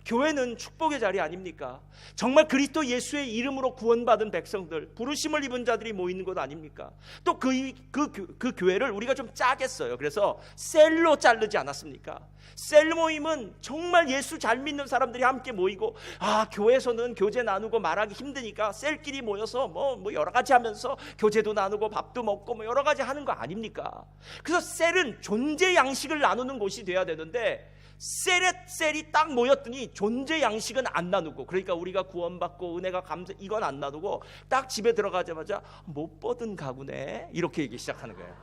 교회는 축복의 자리 아닙니까? 정말 그리스도 예수의 이름으로 구원받은 백성들, 부르심을 입은 자들이 모이는 곳 아닙니까? 또 그 교회를 우리가 좀 짜겠어요. 그래서 셀로 자르지 않았습니까? 셀 모임은 정말 예수 잘 믿는 사람들이 함께 모이고, 교회에서는 교제 나누고 말하기 힘드니까 셀끼리 모여서 여러 가지 하면서 교제도 나누고 밥도 먹고 여러 가지 하는 거 아닙니까? 그래서 셀은 존재 양식을 나누는 곳이 돼야 되는데, 셀이 딱 모였더니 존재 양식은 안 나누고, 그러니까 우리가 구원받고 은혜가 이건 안 나누고, 딱 집에 들어가자마자 못 보던 가구네 이렇게 얘기 시작하는 거예요.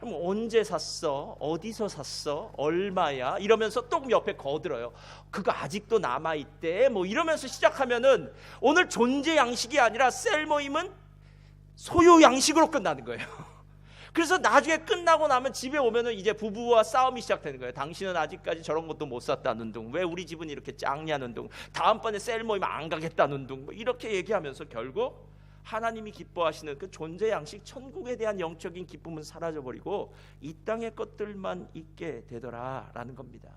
그럼 언제 샀어? 어디서 샀어? 얼마야? 이러면서 또 옆에 거들어요. 그거 아직도 남아있대 이러면서 시작하면은 오늘 존재 양식이 아니라 셀 모임은 소유 양식으로 끝나는 거예요. 그래서 나중에 끝나고 나면 집에 오면은 이제 부부와 싸움이 시작되는 거예요. 당신은 아직까지 저런 것도 못 샀다는 둥, 왜 우리 집은 이렇게 짱냐는 둥, 다음번에 셀 모임 안 가겠다는 둥, 이렇게 얘기하면서 결국 하나님이 기뻐하시는 그 존재 양식, 천국에 대한 영적인 기쁨은 사라져버리고 이 땅의 것들만 있게 되더라라는 겁니다.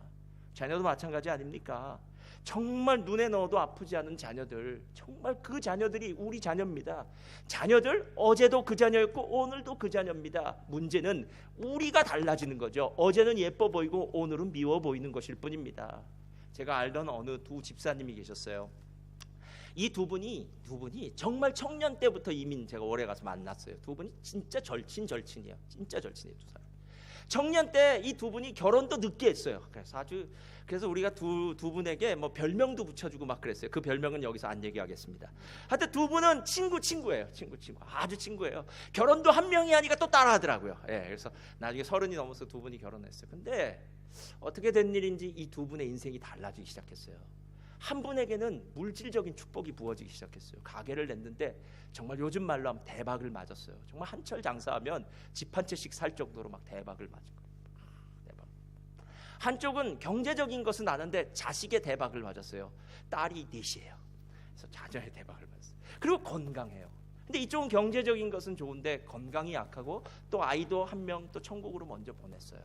자녀도 마찬가지 아닙니까? 정말 눈에 넣어도 아프지 않은 자녀들, 정말 그 자녀들이 우리 자녀입니다. 자녀들, 어제도 그 자녀였고 오늘도 그 자녀입니다. 문제는 우리가 달라지는 거죠. 어제는 예뻐 보이고 오늘은 미워 보이는 것일 뿐입니다. 제가 알던 어느 두 집사님이 계셨어요. 이 두 분이 정말 청년 때부터 이민 제가 오래 가서 만났어요. 두 분이 진짜 절친이에요. 진짜 절친이에요, 두 사람. 청년 때 이 두 분이 결혼도 늦게 했어요. 그래서 우리가 두 분에게 뭐 별명도 붙여주고 막 그랬어요. 그 별명은 여기서 안 얘기하겠습니다. 하여튼 두 분은 친구예요. 친구 아주 친구예요. 결혼도 한 명이 하니까 또 따라 하더라고요. 그래서 나중에 30이 넘어서 두 분이 결혼했어요. 근데 어떻게 된 일인지 이 두 분의 인생이 달라지기 시작했어요. 한 분에게는 물질적인 축복이 부어지기 시작했어요. 가게를 냈는데 정말 요즘 말로 하면 대박을 맞았어요. 정말 한철 장사하면 집 한 채씩 살 정도로 막 대박을 맞은 거예요. 대박. 한쪽은 경제적인 것은 아는데 자식의 대박을 맞았어요. 딸이 넷이에요. 그래서 자녀의 대박을 맞았어요. 그리고 건강해요. 근데 이쪽은 경제적인 것은 좋은데 건강이 약하고 또 아이도 한 명 또 천국으로 먼저 보냈어요.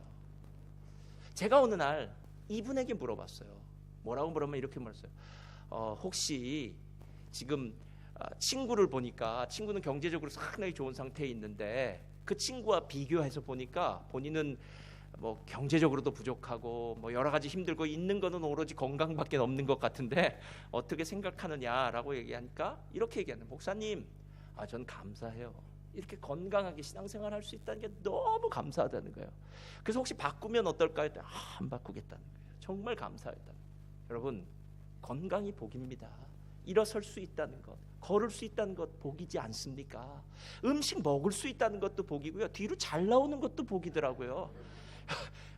제가 어느 날 이분에게 물어봤어요. 뭐라고 물으면 이렇게 물었어요. 혹시 지금 친구를 보니까 친구는 경제적으로 상당히 좋은 상태에 있는데 그 친구와 비교해서 보니까 본인은 뭐 경제적으로도 부족하고 뭐 여러 가지 힘들고 있는 거는 오로지 건강밖에 없는 것 같은데 어떻게 생각하느냐라고 얘기하니까 이렇게 얘기하는 목사님, 전 감사해요. 이렇게 건강하게 신앙생활할 수 있다는 게 너무 감사하다는 거예요. 그래서 혹시 바꾸면 어떨까요? 안 바꾸겠다는 거예요. 정말 감사했다는 거예요. 여러분, 건강이 복입니다. 일어설 수 있다는 것, 걸을 수 있다는 것 복이지 않습니까? 음식 먹을 수 있다는 것도 복이고요. 뒤로 잘 나오는 것도 복이더라고요.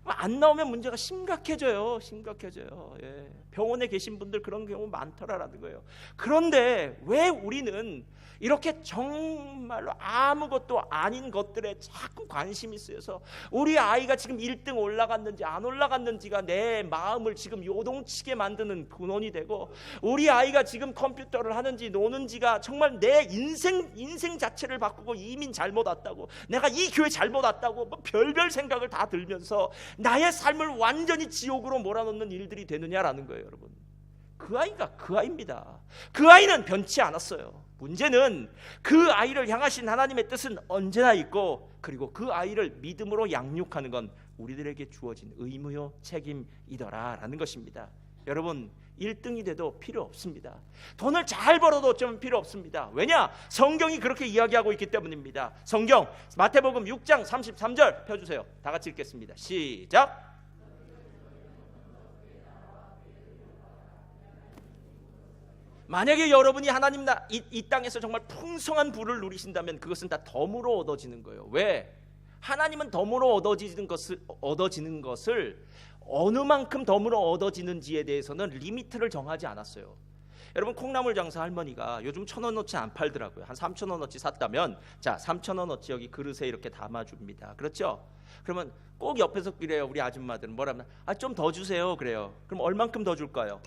안 나오면 문제가 심각해져요. 병원에 계신 분들 그런 경우 많더라라는 거예요. 그런데 왜 우리는 이렇게 정말로 아무것도 아닌 것들에 자꾸 관심이 쓰여서 우리 아이가 지금 1등 올라갔는지 안 올라갔는지가 내 마음을 지금 요동치게 만드는 근원이 되고, 우리 아이가 지금 컴퓨터를 하는지 노는지가 정말 내 인생 자체를 바꾸고, 이민 잘못 왔다고, 내가 이 교회 잘못 왔다고 뭐 별별 생각을 다 들면서 나의 삶을 완전히 지옥으로 몰아넣는 일들이 되느냐라는 거예요. 여러분, 그 아이가 그 아이입니다. 그 아이는 변치 않았어요. 문제는 그 아이를 향하신 하나님의 뜻은 언제나 있고, 그리고 그 아이를 믿음으로 양육하는 건 우리들에게 주어진 의무요 책임이더라라는 것입니다. 여러분, 1등이 돼도 필요 없습니다. 돈을 잘 벌어도 좀 필요 없습니다. 왜냐? 성경이 그렇게 이야기하고 있기 때문입니다. 성경 마태복음 6장 33절 펴주세요. 다 같이 읽겠습니다. 시작. 만약에 여러분이 하나님 이 땅에서 정말 풍성한 부를 누리신다면 그것은 다 덤으로 얻어지는 거예요. 왜? 하나님은 덤으로 얻어지는 것을 어느 만큼 덤으로 얻어지는지에 대해서는 리미트를 정하지 않았어요. 여러분, 콩나물 장사 할머니가 요즘 1,000원어치 안 팔더라고요. 한 3,000원어치 샀다면, 자, 3,000원어치 여기 그릇에 이렇게 담아줍니다. 그렇죠? 그러면 꼭 옆에서 그래요. 우리 아줌마들은 뭐라면, 좀 더 주세요. 그래요. 그럼 얼만큼 더 줄까요?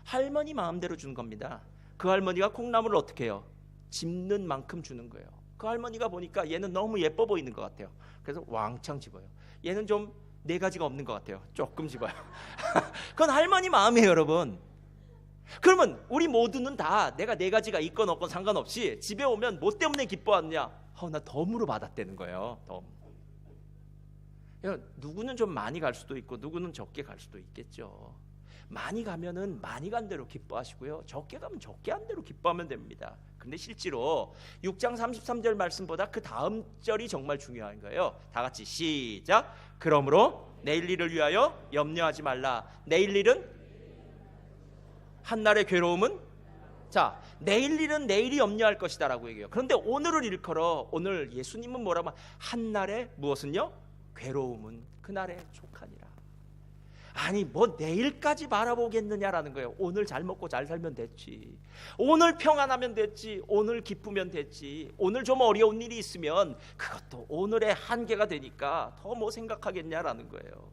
할머니 마음대로 주는 겁니다. 그 할머니가 콩나물을 어떻게 해요? 집는 만큼 주는 거예요. 그 할머니가 보니까 얘는 너무 예뻐 보이는 것 같아요. 그래서 왕창 집어요. 얘는 좀 4가지가 없는 것 같아요. 조금 집어요. 그건 할머니 마음이에요, 여러분. 그러면 우리 모두는 다 내가 4가지가 있건 없건 상관없이 집에 오면 뭐 때문에 기뻐하느냐? 나 덤으로 받았다는 거예요. 덤. 누구는 좀 많이 갈 수도 있고 누구는 적게 갈 수도 있겠죠. 많이 가면은 많이 간 대로 기뻐하시고요, 적게 가면 적게 한 대로 기뻐하면 됩니다. 근데 실제로 6장 33절 말씀보다 그 다음 절이 정말 중요한 거예요. 다 같이 시작. 그러므로 내일 일을 위하여 염려하지 말라. 내일 일은 한날의 괴로움은, 자, 내일 일은 내일이 염려할 것이다 라고 얘기해요. 그런데 오늘을 일컬어 오늘 예수님은 뭐라고 하면 한날의 무엇은요? 괴로움은 그날의 족하니라. 아니, 뭐 내일까지 바라보겠느냐라는 거예요. 오늘 잘 먹고 잘 살면 됐지, 오늘 평안하면 됐지, 오늘 기쁘면 됐지, 오늘 좀 어려운 일이 있으면 그것도 오늘의 한계가 되니까 더 뭐 생각하겠냐라는 거예요.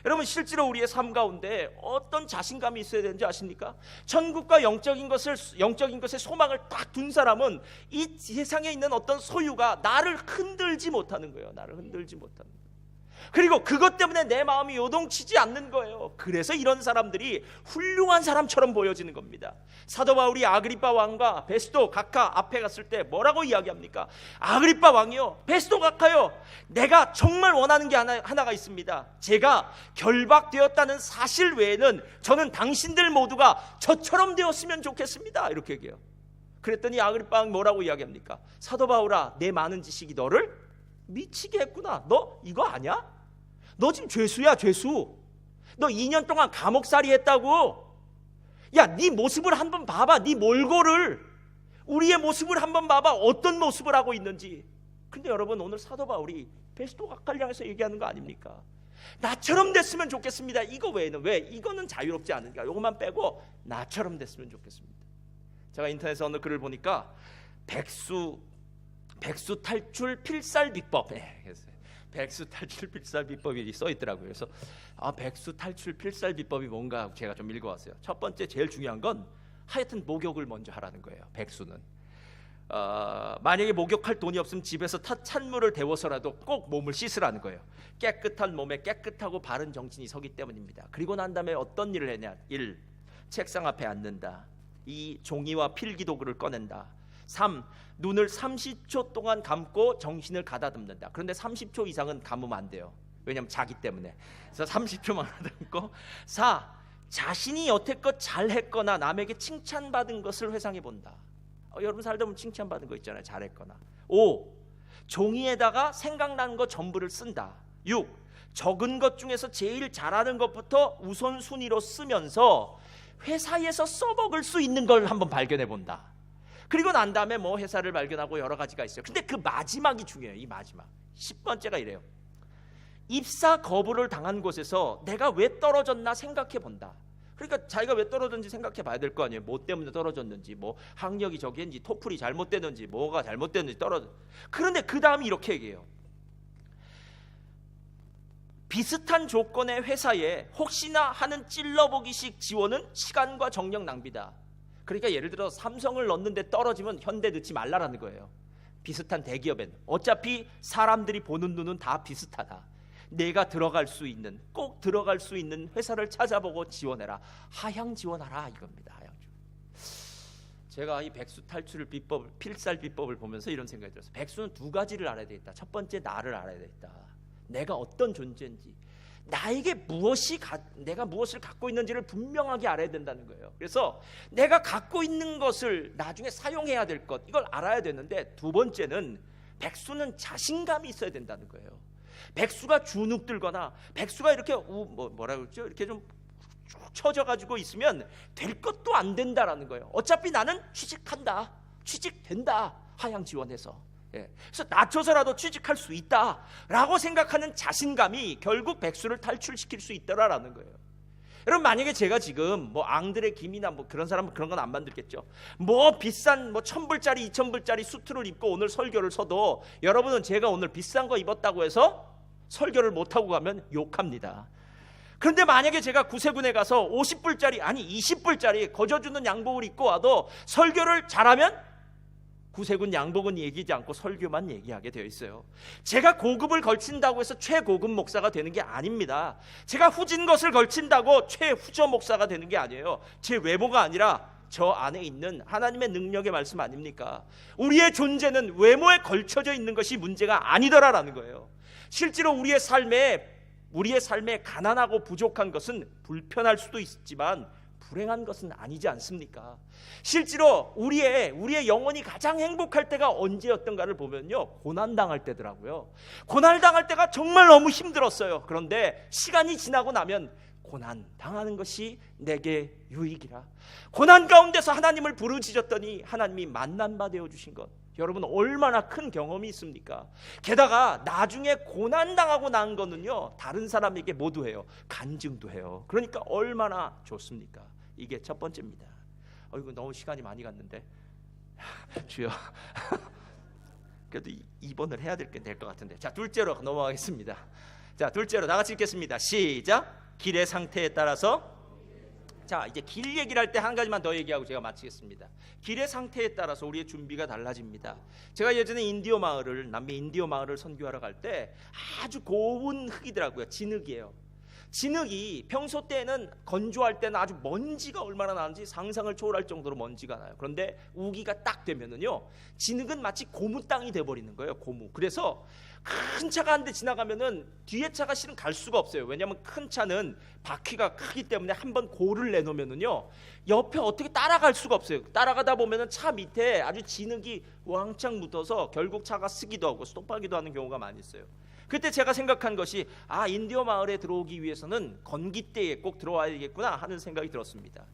여러분, 실제로 우리의 삶 가운데 어떤 자신감이 있어야 되는지 아십니까? 천국과 영적인 것에 소망을 딱 둔 사람은 이 세상에 있는 어떤 소유가 나를 흔들지 못하는 거예요. 나를 흔들지 못하는 거예요. 그리고 그것 때문에 내 마음이 요동치지 않는 거예요. 그래서 이런 사람들이 훌륭한 사람처럼 보여지는 겁니다. 사도 바울이 아그리빠 왕과 베스도 각하 앞에 갔을 때 뭐라고 이야기합니까? 아그리빠 왕이요, 베스도 각하요, 내가 정말 원하는 게 하나가 있습니다. 제가 결박되었다는 사실 외에는 저는 당신들 모두가 저처럼 되었으면 좋겠습니다. 이렇게 얘기해요. 그랬더니 아그리빠 왕 뭐라고 이야기합니까? 사도 바울아, 내 많은 지식이 너를 미치게 했구나. 너 이거 아냐? 너 지금 죄수야, 죄수. 너 2년 동안 감옥살이 했다고. 야, 네 모습을 한번 봐봐. 네 몰골을, 우리의 모습을 한번 봐봐. 어떤 모습을 하고 있는지. 근데 여러분, 오늘 사도 바울이 베스도 각하를 향해서 얘기하는 거 아닙니까? 나처럼 됐으면 좋겠습니다. 이거 외에는 왜? 이거는 자유롭지 않으니까 이것만 빼고 나처럼 됐으면 좋겠습니다. 제가 인터넷에 어느 글을 보니까 백수 탈출 필살 비법, 백수 탈출 필살 비법이 써 있더라고요. 그래서 백수 탈출 필살 비법이 뭔가 하고 제가 좀 읽어왔어요. 첫 번째, 제일 중요한 건 하여튼 목욕을 먼저 하라는 거예요. 백수는 만약에 목욕할 돈이 없으면 집에서 찬물을 데워서라도 꼭 몸을 씻으라는 거예요. 깨끗한 몸에 깨끗하고 바른 정신이 서기 때문입니다. 그리고 난 다음에 어떤 일을 했냐? 1. 책상 앞에 앉는다. 2. 종이와 필기도구를 꺼낸다. 3. 눈을 30초 동안 감고 정신을 가다듬는다. 그런데 30초 이상은 감으면 안 돼요. 왜냐하면 자기 때문에. 그래서 30초만 가다듬고. 4. 자신이 여태껏 잘했거나 남에게 칭찬받은 것을 회상해 본다. 여러분 살다 보면 칭찬받은 거 있잖아요. 잘했거나. 5. 종이에다가 생각나는 거 전부를 쓴다. 6. 적은 것 중에서 제일 잘하는 것부터 우선순위로 쓰면서 회사에서 써먹을 수 있는 걸 한번 발견해 본다. 그리고 난 다음에 뭐 회사를 발견하고 여러 가지가 있어요. 근데 그 마지막이 중요해요. 이 마지막 10번째가 이래요. 입사 거부를 당한 곳에서 내가 왜 떨어졌나 생각해 본다. 그러니까 자기가 왜 떨어졌는지 생각해 봐야 될 거 아니에요. 뭐 때문에 떨어졌는지, 뭐 학력이 저기인지, 토플이 잘못됐는지, 뭐가 잘못됐는지 떨어져. 그런데 그 다음에 이렇게 얘기해요. 비슷한 조건의 회사에 혹시나 하는 찔러보기식 지원은 시간과 정력 낭비다. 그러니까 예를 들어 삼성을 넣는데 떨어지면 현대 넣지 말라라는 거예요. 비슷한 대기업엔 어차피 사람들이 보는 눈은 다 비슷하다. 내가 들어갈 수 있는, 꼭 들어갈 수 있는 회사를 찾아보고 지원해라. 하향 지원하라 이겁니다. 하향 지원. 제가 이 백수 탈출 비법, 필살 비법을 보면서 이런 생각이 들었어요. 백수는 두 가지를 알아야 되겠다. 첫 번째, 나를 알아야 되겠다. 내가 어떤 존재인지, 나에게 내가 무엇을 갖고 있는지를 분명하게 알아야 된다는 거예요. 그래서 내가 갖고 있는 것을 나중에 사용해야 될 것, 이걸 알아야 되는데, 두 번째는 백수는 자신감이 있어야 된다는 거예요. 백수가 주눅들거나 백수가 이렇게 뭐라 그러죠? 이렇게 좀 쭉 처져가지고 있으면 될 것도 안 된다라는 거예요. 어차피 나는 취직한다, 취직된다, 하향 지원해서. 그래서 낮춰서라도 취직할 수 있다라고 생각하는 자신감이 결국 백수를 탈출시킬 수 있더라라는 거예요. 여러분, 만약에 제가 지금 뭐 앙드레 김이나 뭐 그런 사람은 그런 건 안 만들겠죠. 뭐 비싼 뭐 1,000불짜리 2,000불짜리 수트를 입고 오늘 설교를 서도 여러분은 제가 오늘 비싼 거 입었다고 해서 설교를 못하고 가면 욕합니다. 그런데 만약에 제가 구세군에 가서 50불짜리 아니 20불짜리 거저주는 양복을 입고 와도 설교를 잘하면 구세군 양복은 얘기하지 않고 설교만 얘기하게 되어 있어요. 제가 고급을 걸친다고 해서 최고급 목사가 되는 게 아닙니다. 제가 후진 것을 걸친다고 최후저 목사가 되는 게 아니에요. 제 외모가 아니라 저 안에 있는 하나님의 능력의 말씀 아닙니까? 우리의 존재는 외모에 걸쳐져 있는 것이 문제가 아니더라라는 거예요. 실제로 우리의 삶에 가난하고 부족한 것은 불편할 수도 있지만 불행한 것은 아니지 않습니까? 실제로 우리의 영혼이 가장 행복할 때가 언제였던가를 보면요, 고난당할 때더라고요. 고난당할 때가 정말 너무 힘들었어요. 그런데 시간이 지나고 나면 고난당하는 것이 내게 유익이라. 고난 가운데서 하나님을 부르짖었더니 하나님이 만난 바 되어주신 것, 여러분 얼마나 큰 경험이 있습니까? 게다가 나중에 고난당하고 난 거는요, 다른 사람에게 모두 해요. 간증도 해요. 그러니까 얼마나 좋습니까? 이게 첫 번째입니다. 이거 너무 시간이 많이 갔는데 주여 그래도 2번을 해야 될 것 같은데. 자, 둘째로 넘어가겠습니다. 자, 둘째로 다 같이 읽겠습니다. 시작. 길의 상태에 따라서. 자, 이제 길 얘기를 할 때 한 가지만 더 얘기하고 제가 마치겠습니다. 길의 상태에 따라서 우리의 준비가 달라집니다. 제가 예전에 남미 인디오 마을을 선교하러 갈 때 아주 고운 흙이더라고요. 진흙이에요. 진흙이 평소 때는 건조할 때는 아주 먼지가 얼마나 나는지 상상을 초월할 정도로 먼지가 나요. 그런데 우기가 딱 되면은요, 진흙은 마치 고무 땅이 돼버리는 거예요. 고무. 그래서 큰 차가 한 대 지나가면은 뒤에 차가 실은 갈 수가 없어요. 왜냐하면 큰 차는 바퀴가 크기 때문에 한번 고를 내놓으면은요, 옆에 어떻게 따라갈 수가 없어요. 따라가다 보면은 차 밑에 아주 진흙이 왕창 묻어서 결국 차가 쓰기도 하고 스톱하기도 하는 경우가 많이 있어요. 그때 제가 생각한 것이, 인디오 마을에 들어오기 위해서는 건기때에 꼭 들어와야겠구나 하는 생각이 들었습니다.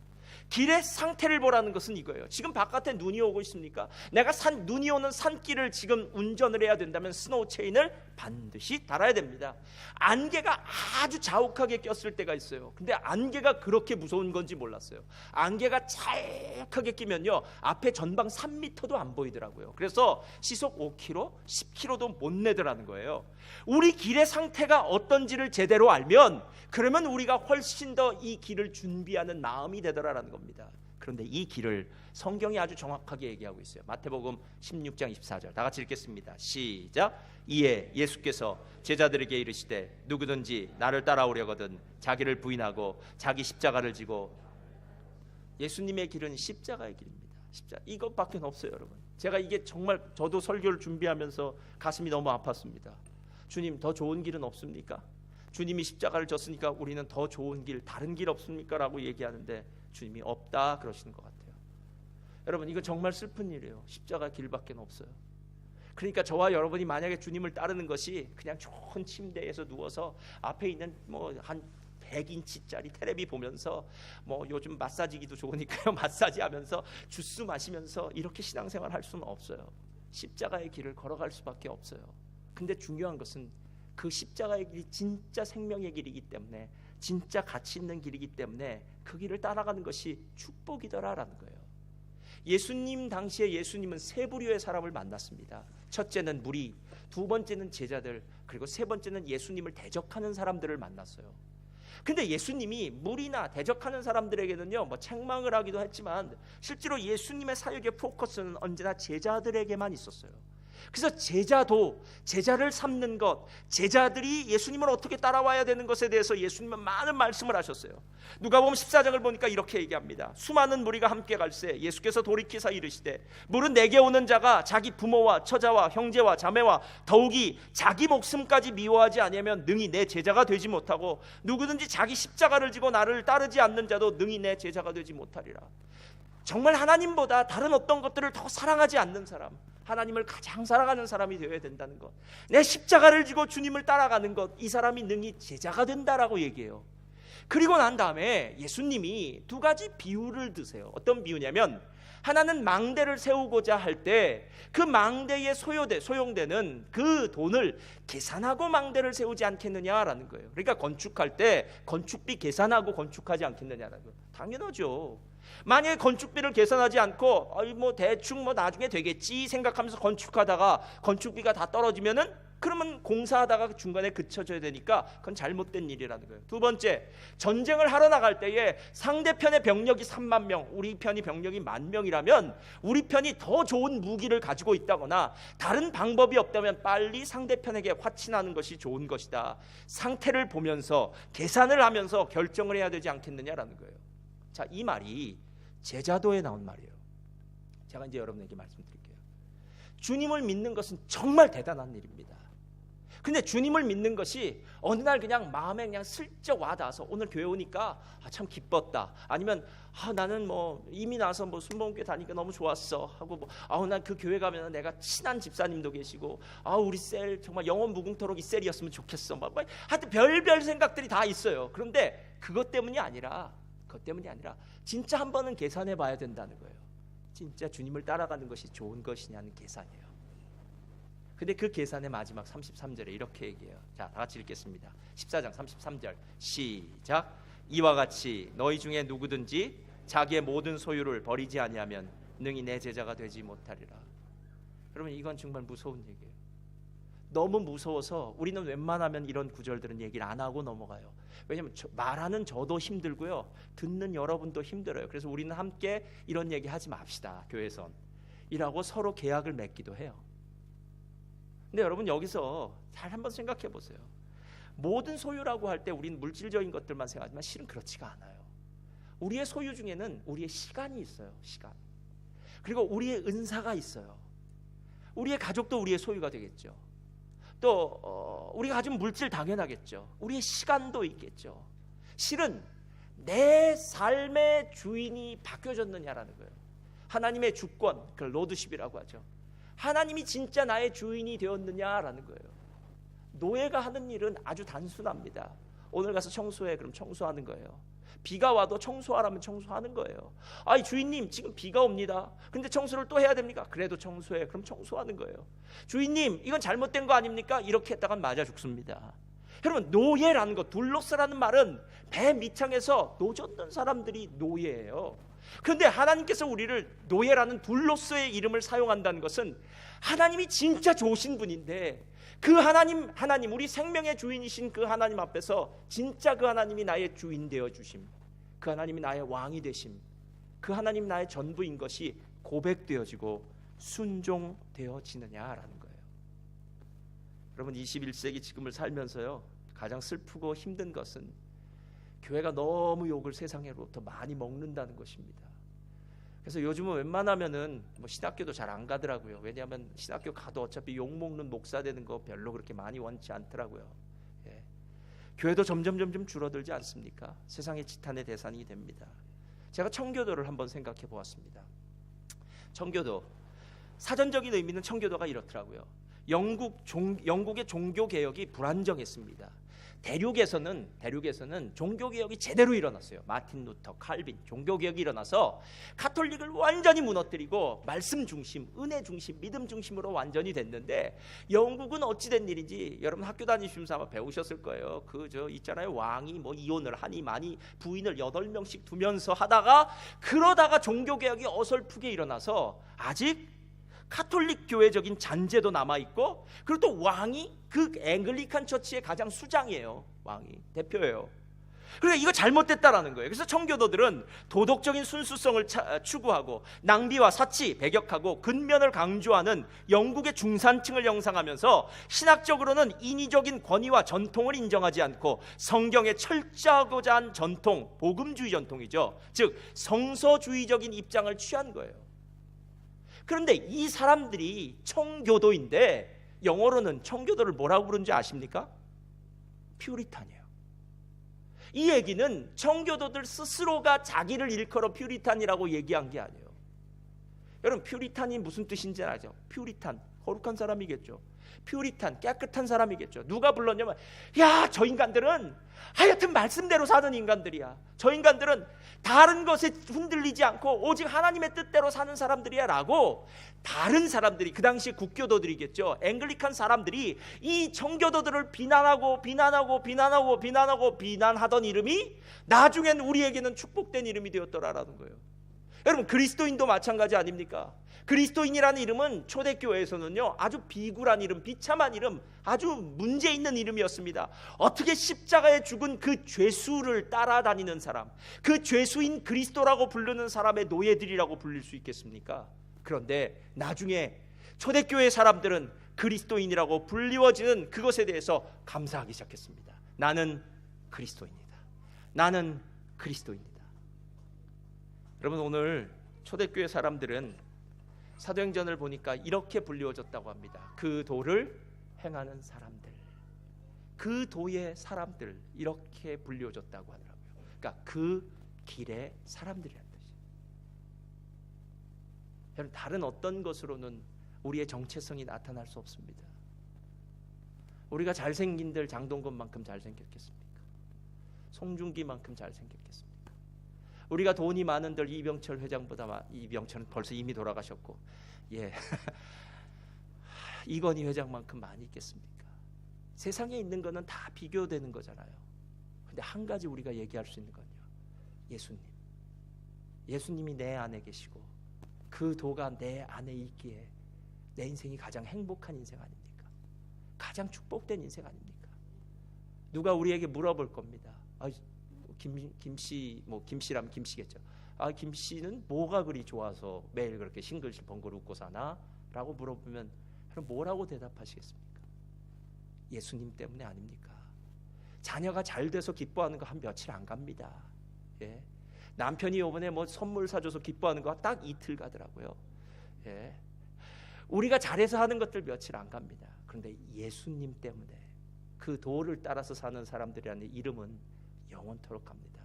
길의 상태를 보라는 것은 이거예요. 지금 바깥에 눈이 오고 있습니까? 내가 눈이 오는 산길을 지금 운전을 해야 된다면 스노우 체인을 반드시 달아야 됩니다. 안개가 아주 자욱하게 꼈을 때가 있어요. 근데 안개가 그렇게 무서운 건지 몰랐어요. 안개가 자욱하게 끼면요, 앞에 전방 3m도 안 보이더라고요. 그래서 시속 5km, 10km도 못 내더라는 거예요. 우리 길의 상태가 어떤지를 제대로 알면 그러면 우리가 훨씬 더 이 길을 준비하는 마음이 되더라라는 겁니다. 그런데 이 길을 성경이 아주 정확하게 얘기하고 있어요. 마태복음 16장 24절 다 같이 읽겠습니다. 시작. 이에 예수께서 제자들에게 이르시되 누구든지 나를 따라오려거든 자기를 부인하고 자기 십자가를 지고. 예수님의 길은 십자가의 길입니다. 십자가, 이것밖에 없어요. 여러분, 제가 이게 정말 저도 설교를 준비하면서 가슴이 너무 아팠습니다. 주님, 더 좋은 길은 없습니까? 주님이 십자가를 졌으니까 우리는 더 좋은 길, 다른 길 없습니까? 라고 얘기하는데 주님이 없다 그러시는 것 같아요. 여러분, 이거 정말 슬픈 일이에요. 십자가 길밖에 없어요. 그러니까 저와 여러분이 만약에 주님을 따르는 것이 그냥 좋은 침대에서 누워서 앞에 있는 한 100인치짜리 테레비 보면서 요즘 마사지기도 좋으니까요, 마사지 하면서 주스 마시면서 이렇게 신앙생활 할 수는 없어요. 십자가의 길을 걸어갈 수밖에 없어요. 근데 중요한 것은 그 십자가의 길이 진짜 생명의 길이기 때문에, 진짜 가치 있는 길이기 때문에 그 길을 따라가는 것이 축복이더라라는 거예요. 예수님 당시에 예수님은 세 부류의 사람을 만났습니다. 첫째는 무리, 두 번째는 제자들, 그리고 세 번째는 예수님을 대적하는 사람들을 만났어요. 근데 예수님이 무리나 대적하는 사람들에게는요, 책망을 하기도 했지만 실제로 예수님의 사역의 포커스는 언제나 제자들에게만 있었어요. 그래서 제자를 삼는 것, 제자들이 예수님을 어떻게 따라와야 되는 것에 대해서 예수님은 많은 말씀을 하셨어요. 누가복음 14장을 보니까 이렇게 얘기합니다. 수많은 무리가 함께 갈새 예수께서 돌이키사 이르시되 물은 내게 오는 자가 자기 부모와 처자와 형제와 자매와 더욱이 자기 목숨까지 미워하지 아니하면 능히 내 제자가 되지 못하고 누구든지 자기 십자가를 지고 나를 따르지 않는 자도 능히 내 제자가 되지 못하리라. 정말 하나님보다 다른 어떤 것들을 더 사랑하지 않는 사람, 하나님을 가장 사랑하는 사람이 되어야 된다는 것, 내 십자가를 지고 주님을 따라가는 것, 이 사람이 능히 제자가 된다라고 얘기해요. 그리고 난 다음에 예수님이 두 가지 비유를 드세요. 어떤 비유냐면, 하나는 망대를 세우고자 할 때 그 망대에 소용되는 그 돈을 계산하고 망대를 세우지 않겠느냐라는 거예요. 그러니까 건축할 때 건축비 계산하고 건축하지 않겠느냐라는 거예요. 당연하죠. 만약에 건축비를 계산하지 않고 대충 나중에 되겠지 생각하면서 건축하다가 건축비가 다 떨어지면은, 그러면 공사하다가 중간에 그쳐져야 되니까 그건 잘못된 일이라는 거예요. 두 번째, 전쟁을 하러 나갈 때에 상대편의 병력이 3만 명, 우리 편이 병력이 10,000명이라면 우리 편이 더 좋은 무기를 가지고 있다거나 다른 방법이 없다면 빨리 상대편에게 화친하는 것이 좋은 것이다. 상태를 보면서 계산을 하면서 결정을 해야 되지 않겠느냐라는 거예요. 자, 이 말이 제자도에 나온 말이에요. 제가 이제 여러분에게 말씀드릴게요. 주님을 믿는 것은 정말 대단한 일입니다. 근데 주님을 믿는 것이 어느 날 그냥 마음에 그냥 슬쩍 와닿아서 오늘 교회 오니까 참 기뻤다, 아니면 나는 이미 나서 순복음교회 다니니까 너무 좋았어 하고 난 그 교회 가면 내가 친한 집사님도 계시고 우리 셀 정말 영원 무궁토록 이 셀이었으면 좋겠어, 하여튼 별별 생각들이 다 있어요. 그런데 그것 때문이 아니라 진짜 한 번은 계산해 봐야 된다는 거예요. 진짜 주님을 따라가는 것이 좋은 것이냐는 계산이에요. 근데 그 계산의 마지막 33절에 이렇게 얘기해요. 자, 다 같이 읽겠습니다. 14장 33절 시작. 이와 같이 너희 중에 누구든지 자기의 모든 소유를 버리지 아니하면 능히 내 제자가 되지 못하리라. 여러분, 이건 정말 무서운 얘기예요. 너무 무서워서 우리는 웬만하면 이런 구절들은 얘기를 안 하고 넘어가요. 왜냐하면 말하는 저도 힘들고요, 듣는 여러분도 힘들어요. 그래서 우리는 함께 이런 얘기 하지 맙시다, 교회선 이라고 서로 계약을 맺기도 해요. 근데 여러분, 여기서 잘 한번 생각해 보세요. 모든 소유라고 할 때 우리는 물질적인 것들만 생각하지만 실은 그렇지가 않아요. 우리의 소유 중에는 우리의 시간이 있어요. 시간. 그리고 우리의 은사가 있어요. 우리의 가족도 우리의 소유가 되겠죠. 또 우리가 가진 물질 당연하겠죠. 우리의 시간도 있겠죠. 실은 내 삶의 주인이 바뀌어졌느냐라는 거예요. 하나님의 주권, 그걸 로드십이라고 하죠. 하나님이 진짜 나의 주인이 되었느냐라는 거예요. 노예가 하는 일은 아주 단순합니다. 오늘 가서 청소해, 그럼 청소하는 거예요. 비가 와도 청소하라면 청소하는 거예요. 아이 주인님 지금 비가 옵니다. 근데 청소를 또 해야 됩니까? 그래도 청소해, 그럼 청소하는 거예요. 주인님 이건 잘못된 거 아닙니까? 이렇게 했다간 맞아 죽습니다. 여러분 노예라는 것, 둘로스라는 말은 배 밑창에서 노젓는 사람들이 노예예요. 그런데 하나님께서 우리를 노예라는 둘로스의 이름을 사용한다는 것은 하나님이 진짜 좋으신 분인데 그 하나님 우리 생명의 주인이신 그 하나님 앞에서 진짜 그 하나님이 나의 주인 되어 주심, 그 하나님이 나의 왕이 되심, 그 하나님 나의 전부인 것이 고백되어지고 순종되어지느냐라는 거예요. 여러분 21세기 지금을 살면서요 가장 슬프고 힘든 것은 교회가 너무 욕을 세상으로부터 많이 먹는다는 것입니다. 그래서 요즘은 웬만하면은 신학교도 잘 안 가더라고요. 왜냐하면 신학교 가도 어차피 욕 먹는 목사 되는 거 별로 그렇게 많이 원치 않더라고요. 예. 교회도 점점 줄어들지 않습니까? 세상의 지탄의 대상이 됩니다. 제가 청교도를 한번 생각해 보았습니다. 청교도 사전적인 의미는 청교도가 이렇더라고요. 영국의 종교 개혁이 불안정했습니다. 대륙에서는 종교 개혁이 제대로 일어났어요. 마틴 루터, 칼빈 종교 개혁이 일어나서 가톨릭을 완전히 무너뜨리고 말씀 중심, 은혜 중심, 믿음 중심으로 완전히 됐는데 영국은 어찌 된 일인지 여러분 학교 다니시면서 아마 배우셨을 거예요. 있잖아요. 왕이 이혼을 하니 많이 부인을 8명씩 두면서 하다가 그러다가 종교 개혁이 어설프게 일어나서 아직 카톨릭 교회적인 잔재도 남아있고 그리고 또 왕이 그 앵글리칸 처치의 가장 수장이에요. 왕이 대표예요. 그러니까 이거 잘못됐다라는 거예요. 그래서 청교도들은 도덕적인 순수성을 추구하고 낭비와 사치 배격하고 근면을 강조하는 영국의 중산층을 형상하면서 신학적으로는 인위적인 권위와 전통을 인정하지 않고 성경에 철저하고자 한 전통, 복음주의 전통이죠. 즉 성서주의적인 입장을 취한 거예요. 그런데 이 사람들이 청교도인데 영어로는 청교도를 뭐라고 부르는지 아십니까? 퓨리탄이에요. 이 얘기는 청교도들 스스로가 자기를 일컬어 퓨리탄이라고 얘기한 게 아니에요. 여러분 퓨리탄이 무슨 뜻인지 알죠? 퓨리탄, 거룩한 사람이겠죠. 퓨리탄, 깨끗한 사람이겠죠. 누가 불렀냐면 야, 저 인간들은 하여튼 말씀대로 사는 인간들이야. 저 인간들은 다른 것에 흔들리지 않고 오직 하나님의 뜻대로 사는 사람들이야 라고 다른 사람들이, 그 당시 국교도들이겠죠. 앵글리칸 사람들이 이 청교도들을 비난하던 이름이 나중엔 우리에게는 축복된 이름이 되었더라라는 거예요. 여러분 그리스도인도 마찬가지 아닙니까? 그리스도인이라는 이름은 초대교회에서는요 아주 비굴한 이름, 비참한 이름, 아주 문제 있는 이름이었습니다. 어떻게 십자가에 죽은 그 죄수를 따라다니는 사람, 그 죄수인 그리스도라고 부르는 사람의 노예들이라고 불릴 수 있겠습니까? 그런데 나중에 초대교회 사람들은 그리스도인이라고 불리워지는 그것에 대해서 감사하기 시작했습니다. 나는 그리스도인이다. 나는 그리스도인이다. 여러분 오늘 초대교회 사람들은 사도행전을 보니까 이렇게 불리워졌다고 합니다. 그 도를 행하는 사람들, 그 도의 사람들, 이렇게 불리워졌다고 하더라고요. 그러니까 그 길의 사람들이라는 뜻이에요. 여러분 다른 어떤 것으로는 우리의 정체성이 나타날 수 없습니다. 우리가 잘생긴들 장동건만큼 잘생겼겠습니까? 송중기만큼 잘생겼겠습니까? 우리가 돈이 많은들 이병철 회장보다, 이병철은 벌써 이미 돌아가셨고, 예, 이건희 회장만큼 많이 있겠습니까? 세상에 있는 거는 다 비교되는 거잖아요. 근데 한 가지 우리가 얘기할 수 있는 건요, 예수님이 내 안에 계시고 그 도가 내 안에 있기에 내 인생이 가장 행복한 인생 아닙니까? 가장 축복된 인생 아닙니까? 누가 우리에게 물어볼 겁니다. 김씨라면 김씨겠죠. 김씨는 뭐가 그리 좋아서 매일 그렇게 싱글벙글 웃고 사나? 라고 물어보면 그럼 뭐라고 대답하시겠습니까? 예수님 때문에 아닙니까? 자녀가 잘 돼서 기뻐하는 거 한 며칠 안 갑니다. 예. 남편이 이번에 뭐 선물 사줘서 기뻐하는 거 딱 이틀 가더라고요. 예. 우리가 잘해서 하는 것들 며칠 안 갑니다. 그런데 예수님 때문에 그 도를 따라서 사는 사람들이라는 이름은 영원토록 갑니다.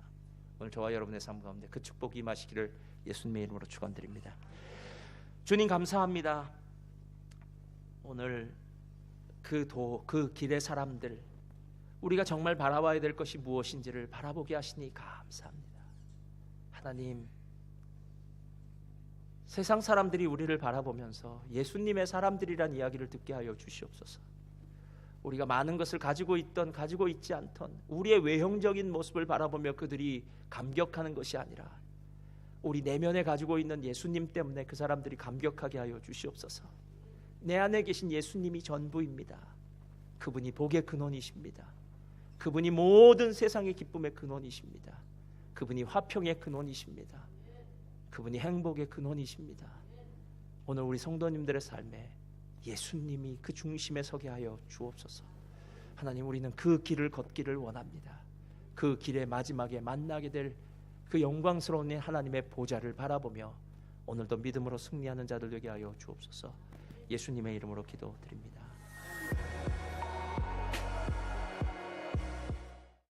오늘 저와 여러분의 삶 가운데 그 축복이 임하시기를 예수님의 이름으로 축원드립니다. 주님 감사합니다. 오늘 그 길의 사람들, 우리가 정말 바라봐야 될 것이 무엇인지를 바라보게 하시니 감사합니다. 하나님, 세상 사람들이 우리를 바라보면서 예수님의 사람들이란 이야기를 듣게 하여 주시옵소서. 우리가 많은 것을 가지고 있던 가지고 있지 않던 우리의 외형적인 모습을 바라보며 그들이 감격하는 것이 아니라 우리 내면에 가지고 있는 예수님 때문에 그 사람들이 감격하게 하여 주시옵소서. 내 안에 계신 예수님이 전부입니다. 그분이 복의 근원이십니다. 그분이 모든 세상의 기쁨의 근원이십니다. 그분이 화평의 근원이십니다. 그분이 행복의 근원이십니다. 오늘 우리 성도님들의 삶에 예수님이 그 중심에 서게 하여 주옵소서. 하나님, 우리는 그 길을 걷기를 원합니다. 그 길의 마지막에 만나게 될 그 영광스러운 하나님의 보좌를 바라보며 오늘도 믿음으로 승리하는 자들 되게 하여 주옵소서. 예수님의 이름으로 기도드립니다.